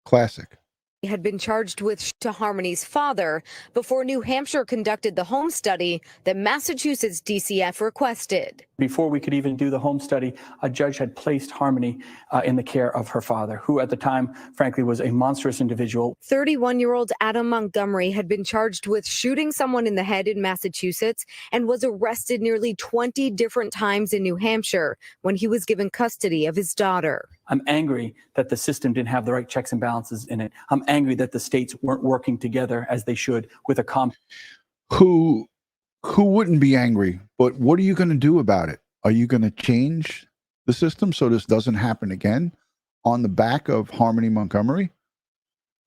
Classic. Had been charged with to Harmony's father before New Hampshire conducted the home study that Massachusetts DCF requested. Before we could even do the home study, a judge had placed Harmony in the care of her father, who at the time, frankly, was a monstrous individual. 31-year-old Adam Montgomery had been charged with shooting someone in the head in Massachusetts and was arrested nearly 20 different times in New Hampshire when he was given custody of his daughter. I'm angry that the system didn't have the right checks and balances in it. I'm angry that the states weren't working together as they should with a Who wouldn't be angry? But what are you going to do about it? Are you going to change the system so this doesn't happen again on the back of Harmony Montgomery?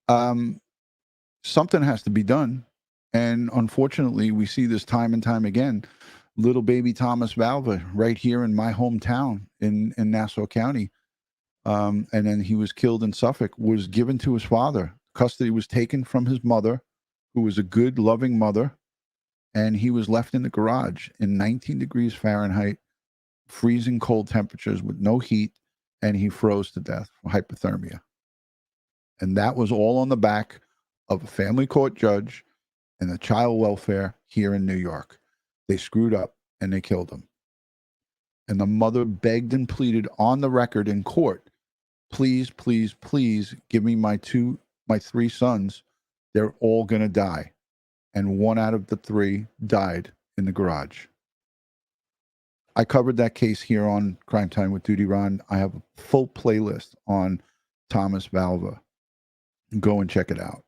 Something has to be done. And unfortunately, we see this time and time again. Little baby Thomas Valva right here in my hometown in Nassau County. And then he was killed in Suffolk, was given to his father. Custody was taken from his mother, who was a good, loving mother. And he was left in the garage in 19 degrees Fahrenheit, freezing cold temperatures with no heat. And he froze to death from hypothermia. And that was all on the back of a family court judge and the child welfare here in New York. They screwed up and they killed him. And the mother begged and pleaded on the record in court, please, please, please give me my three sons. They're all going to die. And one out of the three died in the garage. I covered that case here on Crime Time with DutyRon. I have a full playlist on Thomas Valva. Go and check it out.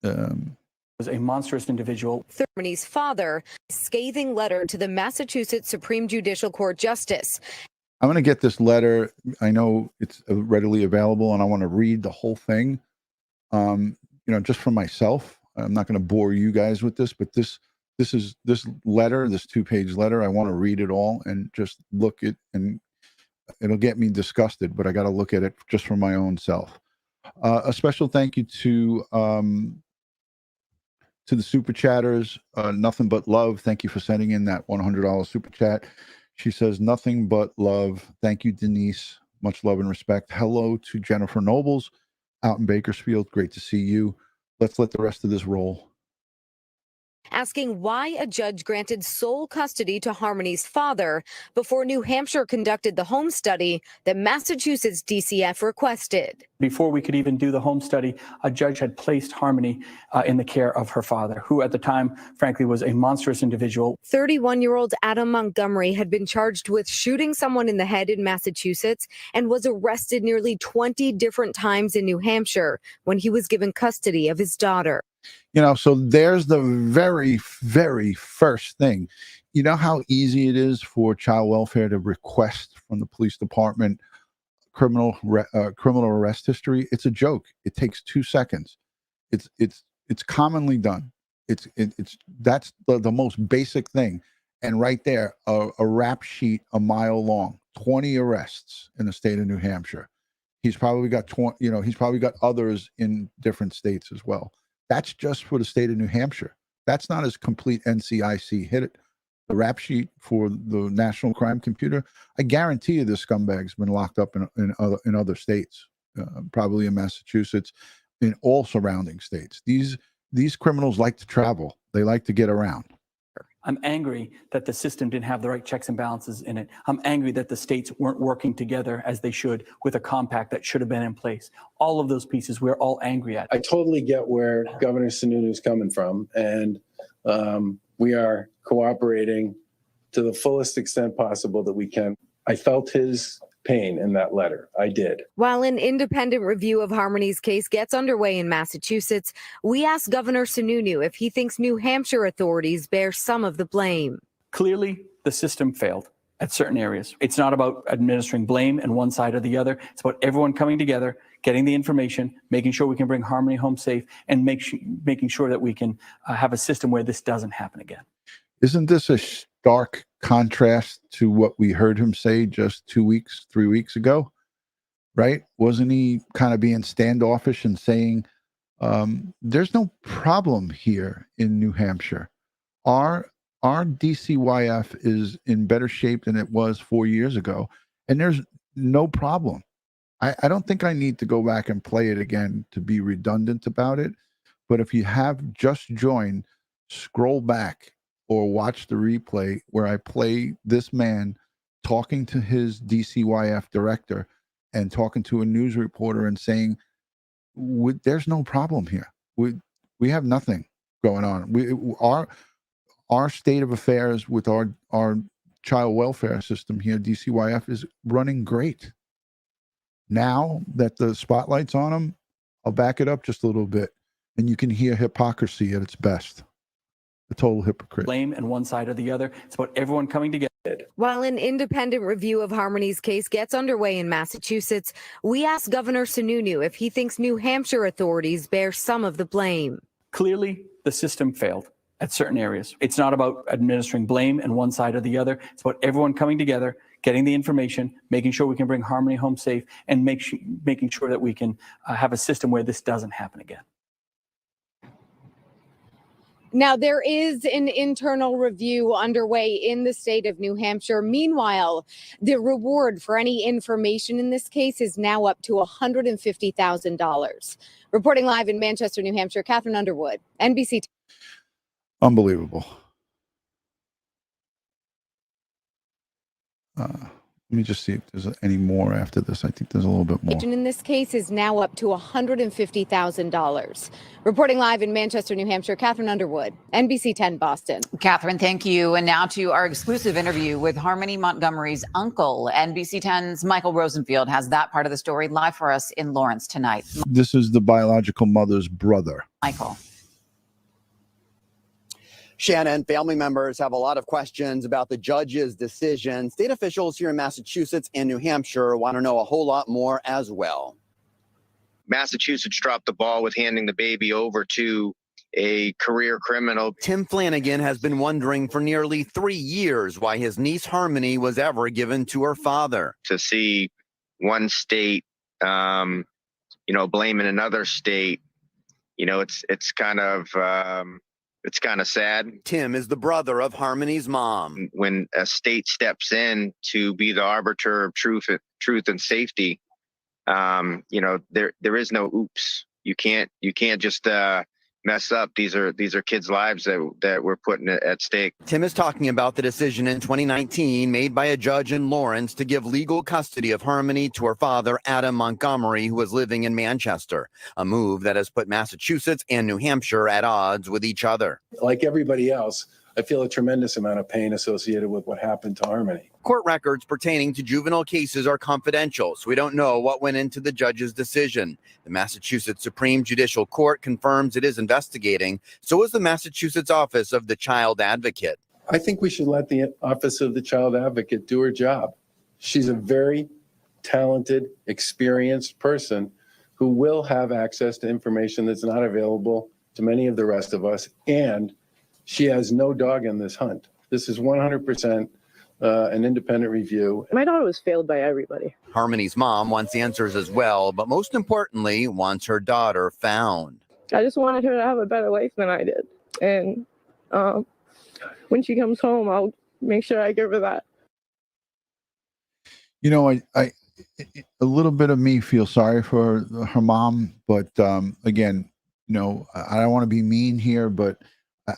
Was a monstrous individual. Harmony's father, scathing letter to the Massachusetts Supreme Judicial Court Justice. I'm going to get this letter. I know it's readily available, and I want to read the whole thing. Just for myself. I'm not going to bore you guys with this, but this letter, this 2-page letter, I want to read it all and just look at, and it'll get me disgusted, but I got to look at it just for my own self. A special thank you to the super chatters. Nothing but love. Thank you for sending in that $100 super chat. She says, nothing but love. Thank you, Denise. Much love and respect. Hello to Jennifer Nobles out in Bakersfield. Great to see you. Let's let the rest of this roll. Asking why a judge granted sole custody to Harmony's father before New Hampshire conducted the home study that Massachusetts DCF requested. Before we could even do the home study, a judge had placed Harmony in the care of her father, who at the time, frankly, was a monstrous individual. 31-year-old Adam Montgomery had been charged with shooting someone in the head in Massachusetts and was arrested nearly 20 different times in New Hampshire when he was given custody of his daughter. So there's the very, very first thing. You know how easy it is for child welfare to request from the police department criminal arrest history? It's a joke. It takes 2 seconds. It's commonly done. That's the most basic thing. And right there, a rap sheet a mile long, 20 arrests in the state of New Hampshire. He's probably got he's probably got others in different states as well. That's just for the state of New Hampshire. That's not his complete NCIC. Hit it. The rap sheet for the National Crime Computer. I guarantee you this scumbag's been locked up in other states, probably in Massachusetts, in all surrounding states. These criminals like to travel. They like to get around. I'm angry that the system didn't have the right checks and balances in it. I'm angry that the states weren't working together as they should with a compact that should have been in place. All of those pieces we're all angry at. I totally get where Governor Sununu is coming from, and we are cooperating to the fullest extent possible that we can. I felt his pain in that letter. I did. While an independent review of Harmony's case gets underway in Massachusetts, we asked Governor Sununu if he thinks New Hampshire authorities bear some of the blame. Clearly, the system failed at certain areas. It's not about administering blame on one side or the other. It's about everyone coming together, getting the information, making sure we can bring Harmony home safe, and making sure that we can have a system where this doesn't happen again. Isn't this a stark contrast to what we heard him say just 3 weeks ago? Right? Wasn't he kind of being standoffish and saying, there's no problem here in New Hampshire. Our DCYF is in better shape than it was 4 years ago, and there's no problem. I don't think I need to go back and play it again to be redundant about it, but if you have just joined, scroll back or watch the replay where I play this man talking to his DCYF director and talking to a news reporter and saying, there's no problem here. We have nothing going on. Our state of affairs with our child welfare system here, DCYF, is running great. Now that the spotlight's on them, I'll back it up just a little bit, and you can hear hypocrisy at its best. The total hypocrite. Blame on one side or the other. It's about everyone coming together. While an independent review of Harmony's case gets underway in Massachusetts, we asked Governor Sununu if he thinks New Hampshire authorities bear some of the blame. Clearly, the system failed at certain areas. It's not about administering blame on one side or the other. It's about everyone coming together, getting the information, making sure we can bring Harmony home safe, and making sure that we can have a system where this doesn't happen again. Now, there is an internal review underway in the state of New Hampshire. Meanwhile, the reward for any information in this case is now up to $150,000. Reporting live in Manchester, New Hampshire, Catherine Underwood, NBC. Unbelievable. Let me just see if there's any more after this. I think there's a little bit more. In this case is now up to $150,000. Reporting live in Manchester, New Hampshire, Catherine Underwood, NBC 10 Boston. Catherine, thank you. And now to our exclusive interview with Harmony Montgomery's uncle. NBC 10's Michael Rosenfield has that part of the story live for us in Lawrence tonight. This is the biological mother's brother. Michael. Shannon, family members have a lot of questions about the judge's decision. State officials here in Massachusetts and New Hampshire want to know a whole lot more as well. Massachusetts dropped the ball with handing the baby over to a career criminal. Tim Flanagan has been wondering for nearly 3 years why his niece Harmony was ever given to her father. To see one state, blaming another state, it's kind of sad. Tim is the brother of Harmony's mom. When a state steps in to be the arbiter of truth and safety, there is no oops. You can't just mess up. These are kids' lives that we're putting at stake. Tim is talking about the decision in 2019 made by a judge in Lawrence to give legal custody of Harmony to her father, Adam Montgomery, who was living in Manchester, a move that has put Massachusetts and New Hampshire at odds with each other. Like everybody else, I feel a tremendous amount of pain associated with what happened to Harmony. Court records pertaining to juvenile cases are confidential, so we don't know what went into the judge's decision. The Massachusetts Supreme Judicial Court confirms it is investigating. So is the Massachusetts Office of the Child Advocate. I think we should let the Office of the Child Advocate do her job. She's a very talented, experienced person who will have access to information that's not available to many of the rest of us, and she has no dog in this hunt. This is 100% an independent review. My daughter was failed by everybody. Harmony's mom wants answers as well, but most importantly, wants her daughter found. I just wanted her to have a better life than I did. And when she comes home, I'll make sure I give her that. I a little bit of me feels sorry for her mom, but again, I don't want to be mean here, but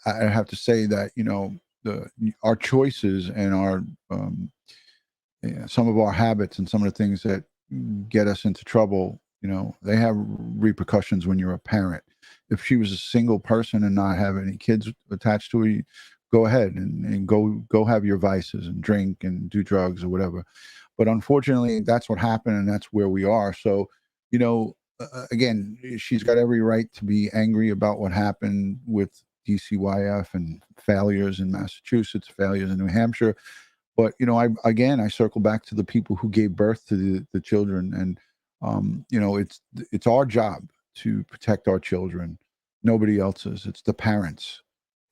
I have to say that, our choices and our some of our habits and some of the things that get us into trouble, they have repercussions when you're a parent. If she was a single person and not have any kids attached to her, go ahead and go have your vices and drink and do drugs or whatever. But unfortunately, that's what happened, and that's where we are. So, again, she's got every right to be angry about what happened with DCYF and failures in Massachusetts, failures in New Hampshire. But, I circle back to the people who gave birth to the children. And, it's our job to protect our children. Nobody else's. It's the parents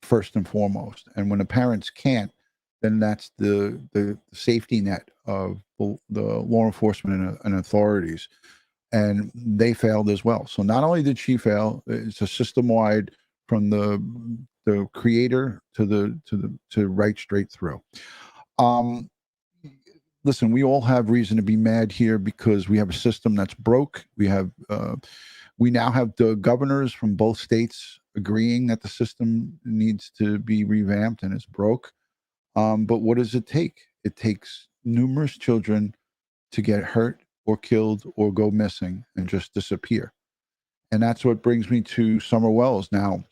first and foremost. And when the parents can't, then that's the safety net of the law enforcement and authorities. And they failed as well. So not only did she fail, it's a system-wide from the creator to right straight through. Listen, we all have reason to be mad here because we have a system that's broke. We now have the governors from both states agreeing that the system needs to be revamped and it's broke. But what does it take? It takes numerous children to get hurt or killed or go missing and just disappear. And that's what brings me to Summer Wells. Now,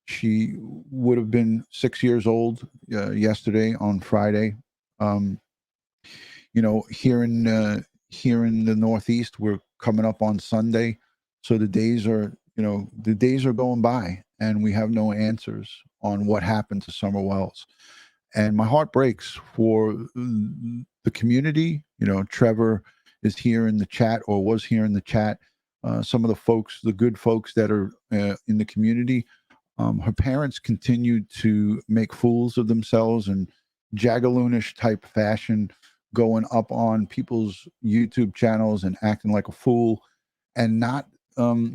she would have been 6 years old yesterday on Friday. Here in the Northeast, we're coming up on Sunday. So the days are going by and we have no answers on what happened to Summer Wells. And my heart breaks for the community. Trevor is here in the chat or was here in the chat. Some of the folks, the good folks that are in the community, her parents continued to make fools of themselves in jagaloonish type fashion, going up on people's YouTube channels and acting like a fool and not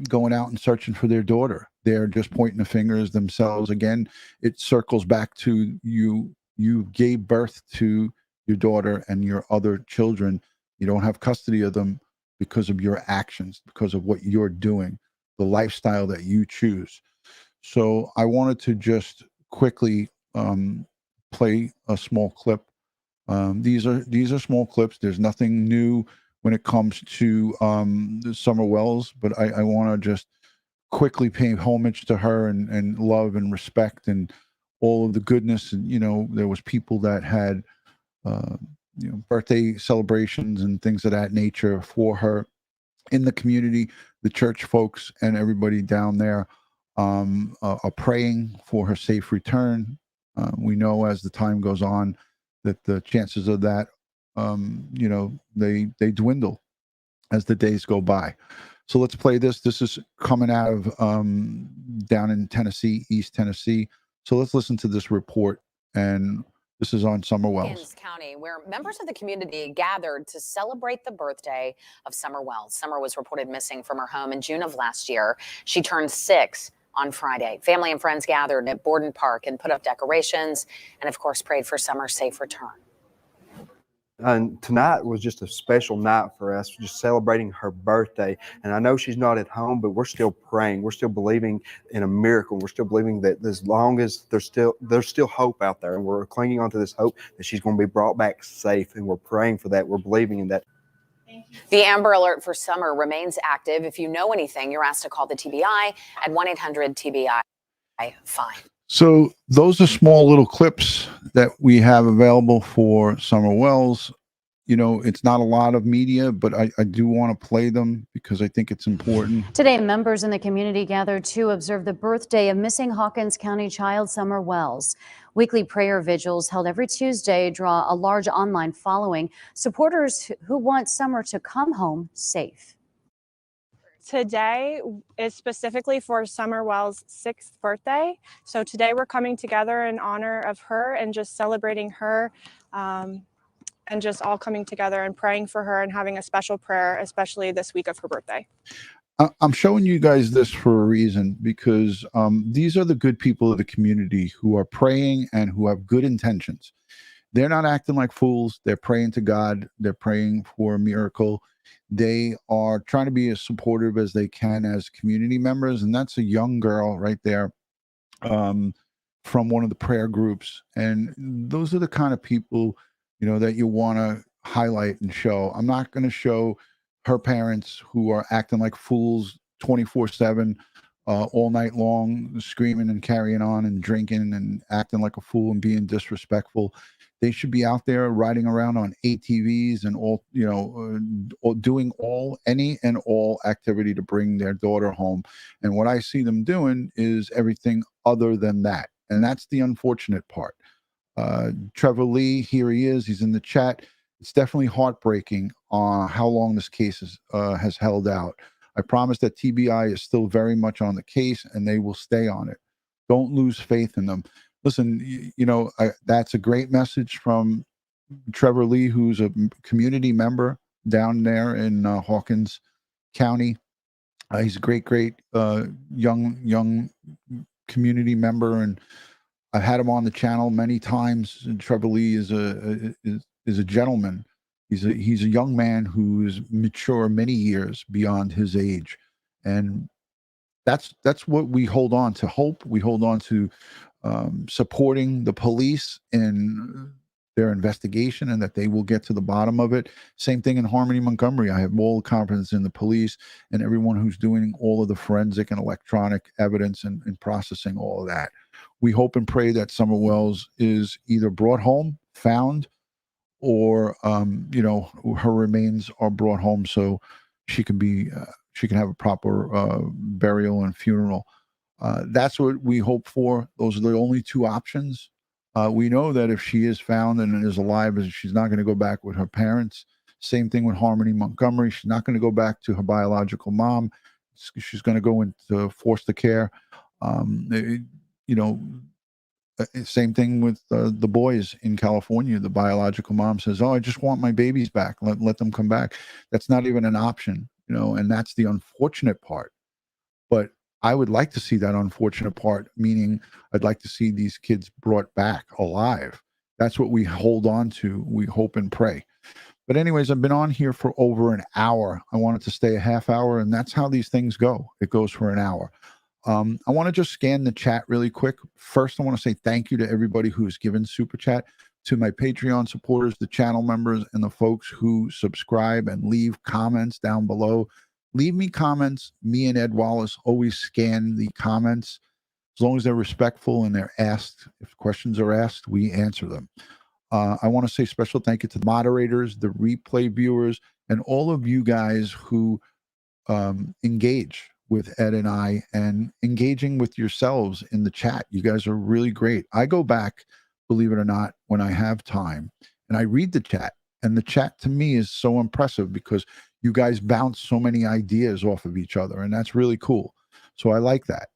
going out and searching for their daughter. They're just pointing the fingers themselves. Again, it circles back to you gave birth to your daughter and your other children. You don't have custody of them because of your actions, because of what you're doing, the lifestyle that you choose. So I wanted to just quickly play a small clip. These are small clips. There's nothing new when it comes to Summer Wells, but I want to just quickly pay homage to her and love and respect and all of the goodness. And there was people that had birthday celebrations and things of that nature for her in the community. The church folks and everybody down there are praying for her safe return. We know as the time goes on that the chances of that, they dwindle as the days go by. So let's play this. This is coming out of down in Tennessee, East Tennessee. So let's listen to this report. And this is on Summer Wells. Hawkins County, where members of the community gathered to celebrate the birthday of Summer Wells. Summer was reported missing from her home in June of last year. She turned 6 on Friday. Family and friends gathered at Borden Park and put up decorations and, of course, prayed for Summer's safe return. And tonight was just a special night for us, just celebrating her birthday. And I know she's not at home, but we're still praying. We're still believing in a miracle. We're still believing that as long as there's still hope out there, and we're clinging onto this hope that she's going to be brought back safe. And we're praying for that. We're believing in that. The Amber Alert for Summer remains active. If you know anything, you're asked to call the TBI at 1-800-TBI-FINE. So those are small little clips that we have available for Summer Wells. It's not a lot of media, but I do want to play them because I think it's important. Today, members in the community gathered to observe the birthday of missing Hawkins County child Summer Wells. Weekly prayer vigils held every Tuesday draw a large online following, supporters who want Summer to come home safe. Today is specifically for Summer Wells' 6th birthday. So today we're coming together in honor of her and just celebrating her and just all coming together and praying for her and having a special prayer, especially this week of her birthday. I'm showing you guys this for a reason because these are the good people of the community who are praying and who have good intentions. They're not acting like fools. They're praying to God. They're praying for a miracle. They are trying to be as supportive as they can as community members. And that's a young girl right there, from one of the prayer groups. And those are the kind of people, that you want to highlight and show. I'm not going to show her parents who are acting like fools 24/7, all night long, screaming and carrying on and drinking and acting like a fool and being disrespectful. They should be out there riding around on ATVs and all, doing any and all activity to bring their daughter home. And what I see them doing is everything other than that. And that's the unfortunate part. Trevor Lee, here he is. He's in the chat. It's definitely heartbreaking how long this case has held out. I promise that TBI is still very much on the case, and they will stay on it. Don't lose faith in them. Listen, that's a great message from Trevor Lee, who's a community member down there in Hawkins County. He's a great young community member, and I've had him on the channel many times. And Trevor Lee is a gentleman. He's a young man who's mature many years beyond his age, and that's what we hold on to. Hope we hold on to supporting the police in their investigation, and that they will get to the bottom of it. Same thing in Harmony Montgomery. I have all the confidence in the police and everyone who's doing all of the forensic and electronic evidence and processing all of that. We hope and pray that Summer Wells is either brought home, found, or her remains are brought home so she can have a proper burial and funeral. That's what we hope for. Those are the only two options. We know that if she is found and is alive, she's not going to go back with her parents. Same thing with Harmony Montgomery. She's not going to go back to her biological mom. She's going to go into foster care. Same thing with the boys in California. The biological mom says, "Oh, I just want my babies back. Let them come back." That's not even an option, and that's the unfortunate part. But I would like to see that unfortunate part, meaning I'd like to see these kids brought back alive. That's what we hold on to. We hope and pray. But anyways, I've been on here for over an hour. I wanted to stay a half hour, and that's how these things go. It goes for an hour. I want to just scan the chat really quick. First, I want to say thank you to everybody who's given Super Chat, to my Patreon supporters, the channel members, and the folks who subscribe and leave comments down below. Leave me comments. Me and Ed Wallace always scan the comments. As long as they're respectful and they're asked, if questions are asked, we answer them. I want to say special thank you to the moderators, the replay viewers, and all of you guys who engage with Ed and I, and engaging with yourselves in the chat. You guys are really great. I go back, believe it or not, when I have time, and I read the chat. And the chat to me is so impressive because you guys bounce so many ideas off of each other, and that's really cool. So I like that.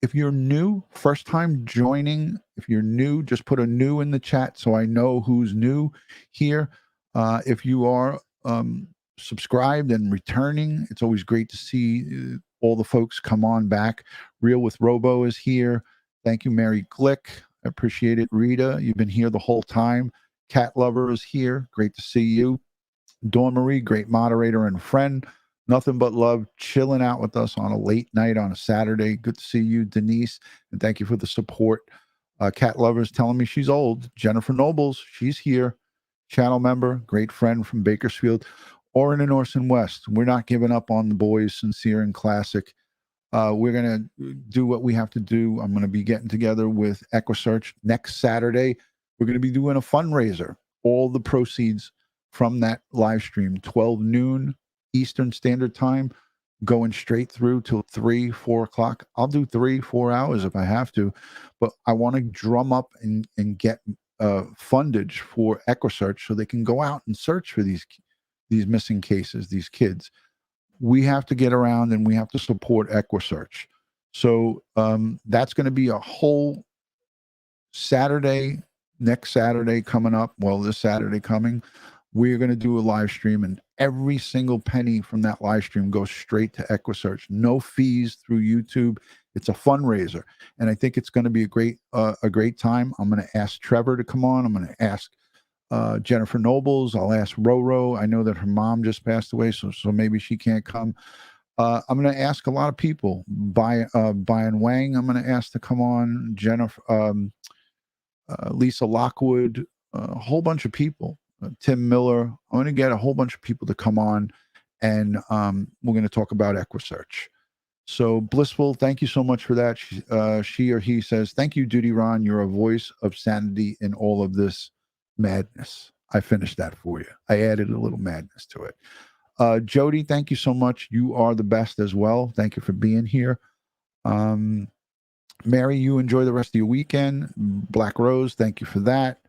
If you're new, first time joining, if you're new, just put a new in the chat so I know who's new here. If you are subscribed and returning, it's always great to see all the folks come on back. Real with Robo is here. Thank you, Mary Glick. I appreciate it. Rita, you've been here the whole time. Cat Lover is here. Great to see you. Dawn Marie, great moderator and friend. Nothing but love, chilling out with us on a late night on a Saturday. Good to see you, Denise, and thank you for the support. Cat Lover is telling me she's old. Jennifer Nobles, she's here. Channel member, great friend from Bakersfield. Orrin and Orson West, we're not giving up on the boys, Sincere and Classic. We're going to do what we have to do. I'm going to be getting together with EquuSearch next Saturday. We're going to be doing a fundraiser. All the proceeds from that live stream, 12 noon Eastern Standard Time, going straight through till 3, 4 o'clock. I'll do 3, 4 hours if I have to, but I want to drum up and get fundage for EquuSearch so they can go out and search for these missing cases, these kids. We have to get around and we have to support EquuSearch. So that's going to be a whole Saturday, next Saturday coming up. Well, this Saturday coming, we're going to do a live stream, and every single penny from that live stream goes straight to EquuSearch. No fees through YouTube. It's a fundraiser, and I think it's going to be a great time. I'm going to ask Trevor to come on. I'm going to ask Jennifer Nobles. I'll ask Roro. I know that her mom just passed away, so maybe she can't come. I'm going to ask a lot of people. Brian Wang, I'm going to ask to come on. Jennifer, Lisa Lockwood, a whole bunch of people. Tim Miller. I'm going to get a whole bunch of people to come on, and we're going to talk about EquuSearch. So Blissful, thank you so much for that. She or he says, thank you, DutyRon. You're a voice of sanity in all of this madness. I finished that for you. I added a little madness to it. Jody, thank you so much. You are the best as well. Thank you for being here. Mary, you enjoy the rest of your weekend. Black Rose, thank you for that.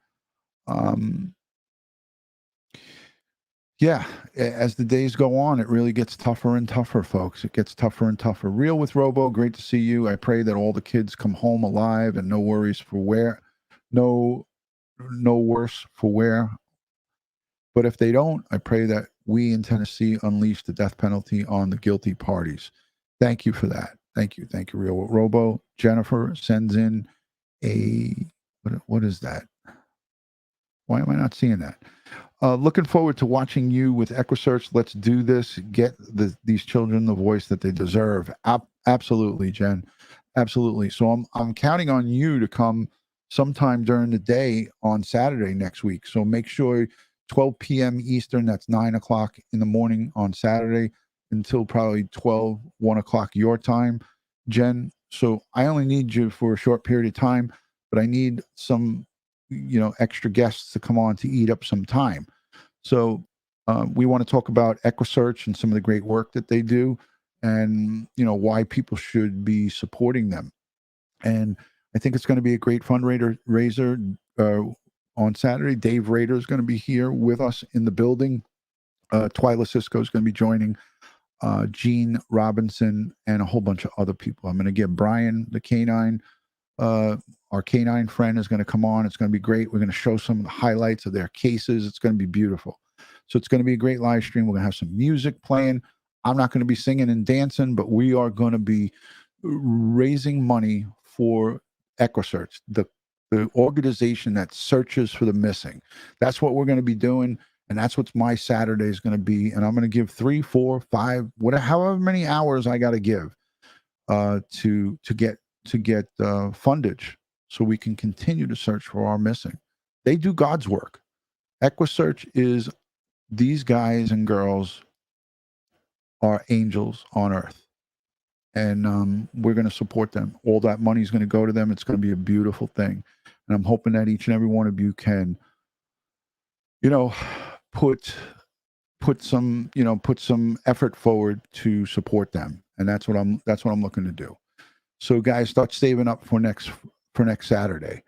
Yeah, as the days go on, it really gets tougher and tougher, folks. It gets tougher and tougher. Real with Robo, great to see you. I pray that all the kids come home alive and no worries for where, no worse for where. But if they don't, I pray that we in Tennessee unleash the death penalty on the guilty parties. Thank you for that. Thank you. Thank you, Real with Robo. Jennifer sends in a, what is that? Why am I not seeing that? Looking forward to watching you with EquuSearch. Let's do this. Get these children the voice that they deserve. Absolutely, Jen. Absolutely. So I'm counting on you to come sometime during the day on Saturday next week. So make sure 12 p.m. Eastern, that's 9 o'clock in the morning on Saturday until probably 1 o'clock your time, Jen. So I only need you for a short period of time, but I need some extra guests to come on to eat up some time. So we want to talk about EquuSearch and some of the great work that they do, and why people should be supporting them. And I think it's going to be a great fundraiser on Saturday. Dave Rader is going to be here with us in the building. Twyla Cisco is going to be joining, Gene Robinson, and a whole bunch of other people. I'm going to give Brian the canine. Our canine friend is going to come on. It's going to be great. We're going to show some of the highlights of their cases. It's going to be beautiful. So it's going to be a great live stream. We're going to have some music playing. I'm not going to be singing and dancing, but we are going to be raising money for EquuSearch, the organization that searches for the missing. That's what we're going to be doing, and that's what my Saturday is going to be. And I'm going to give 3, 4, 5, whatever, however many hours I got to give to get fundage, so we can continue to search for our missing. They do God's work. EquuSearch is, these guys and girls are angels on earth, and we're going to support them. All that money is going to go to them. It's going to be a beautiful thing, and I'm hoping that each and every one of you can, put some effort forward to support them, and that's what I'm looking to do. So guys, start saving up for next Saturday.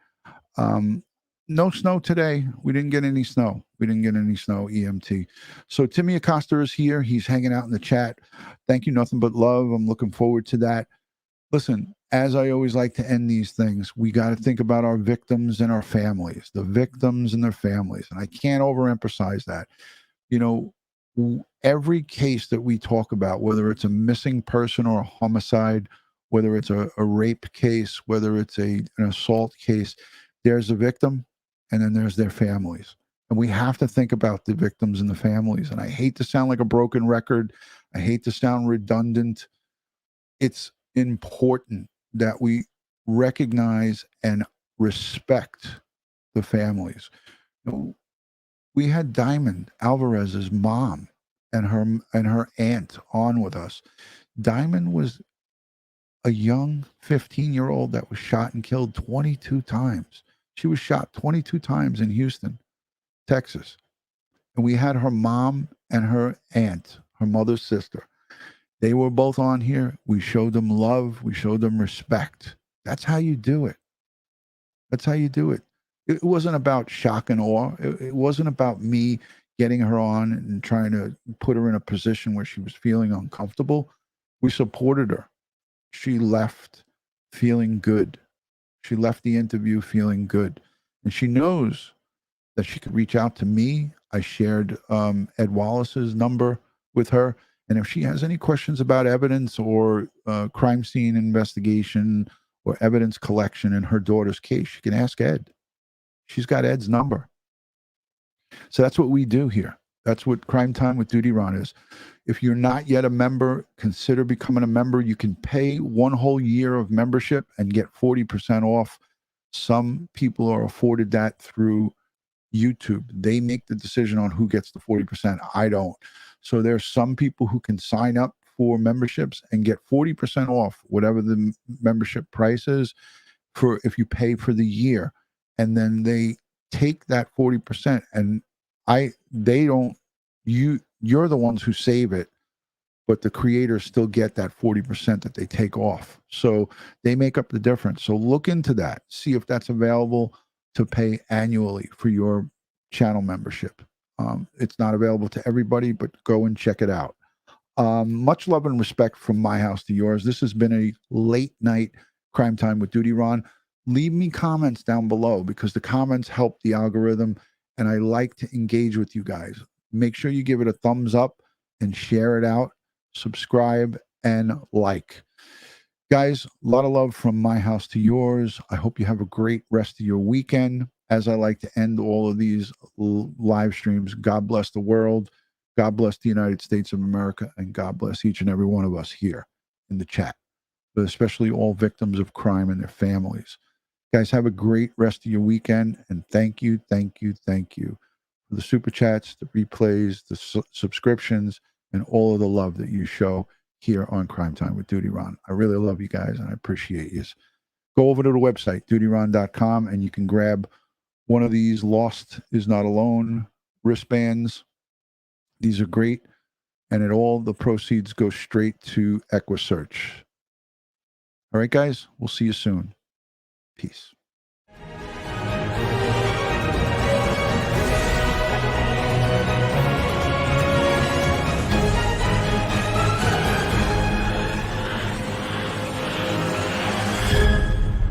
No snow today. We didn't get any snow. EMT. So Timmy Acosta is here. He's hanging out in the chat. Thank you. Nothing but love. I'm looking forward to that. Listen, as I always like to end these things, we got to think about our victims and our families, the victims and their families. And I can't overemphasize that. Every case that we talk about, whether it's a missing person or a homicide, whether it's a rape case, whether it's an assault case, there's a victim and then there's their families. And we have to think about the victims and the families. And I hate to sound like a broken record. I hate to sound redundant. It's important that we recognize and respect the families. We had Diamond Alvarez's mom and her aunt on with us. Diamond was a young 15-year-old that was shot and killed 22 times. She was shot 22 times in Houston, Texas. And we had her mom and her aunt, her mother's sister. They were both on here. We showed them love. We showed them respect. That's how you do it. That's how you do it. It wasn't about shock and awe. It wasn't about me getting her on and trying to put her in a position where she was feeling uncomfortable. We supported her. She left feeling good. She left the interview feeling good. And she knows that she could reach out to me. I shared Ed Wallace's number with her. And if she has any questions about evidence or crime scene investigation or evidence collection in her daughter's case, she can ask Ed. She's got Ed's number. So that's what we do here. That's what Crime Time with DutyRon is. If you're not yet a member, consider becoming a member. You can pay 1 whole year of membership and get 40% off. Some people are afforded that through YouTube. They make the decision on who gets the 40%. I don't. So there's some people who can sign up for memberships and get 40% off whatever the membership price is for if you pay for the year. And then they take that 40% and you're the ones who save it, but the creators still get that 40% that they take off. So they make up the difference. So look into that. See if that's available to pay annually for your channel membership. It's not available to everybody, but go and check it out. Much love and respect from my house to yours. This has been a late night Crime Time with DutyRon. Leave me comments down below because the comments help the algorithm, and I like to engage with you guys. Make sure you give it a thumbs up and share it out. Subscribe and like. Guys, a lot of love from my house to yours. I hope you have a great rest of your weekend. As I like to end all of these live streams, God bless the world. God bless the United States of America, and God bless each and every one of us here in the chat, but especially all victims of crime and their families. Guys, have a great rest of your weekend, and thank you for the super chats, the replays, the subscriptions, and all of the love that you show here on Crime Time with DutyRon. I really love you guys, and I appreciate you. Go over to the website, DutyRon.com, and you can grab one of these Lost is Not Alone wristbands. These are great, and all the proceeds go straight to EquuSearch. All right, guys, we'll see you soon. Peace.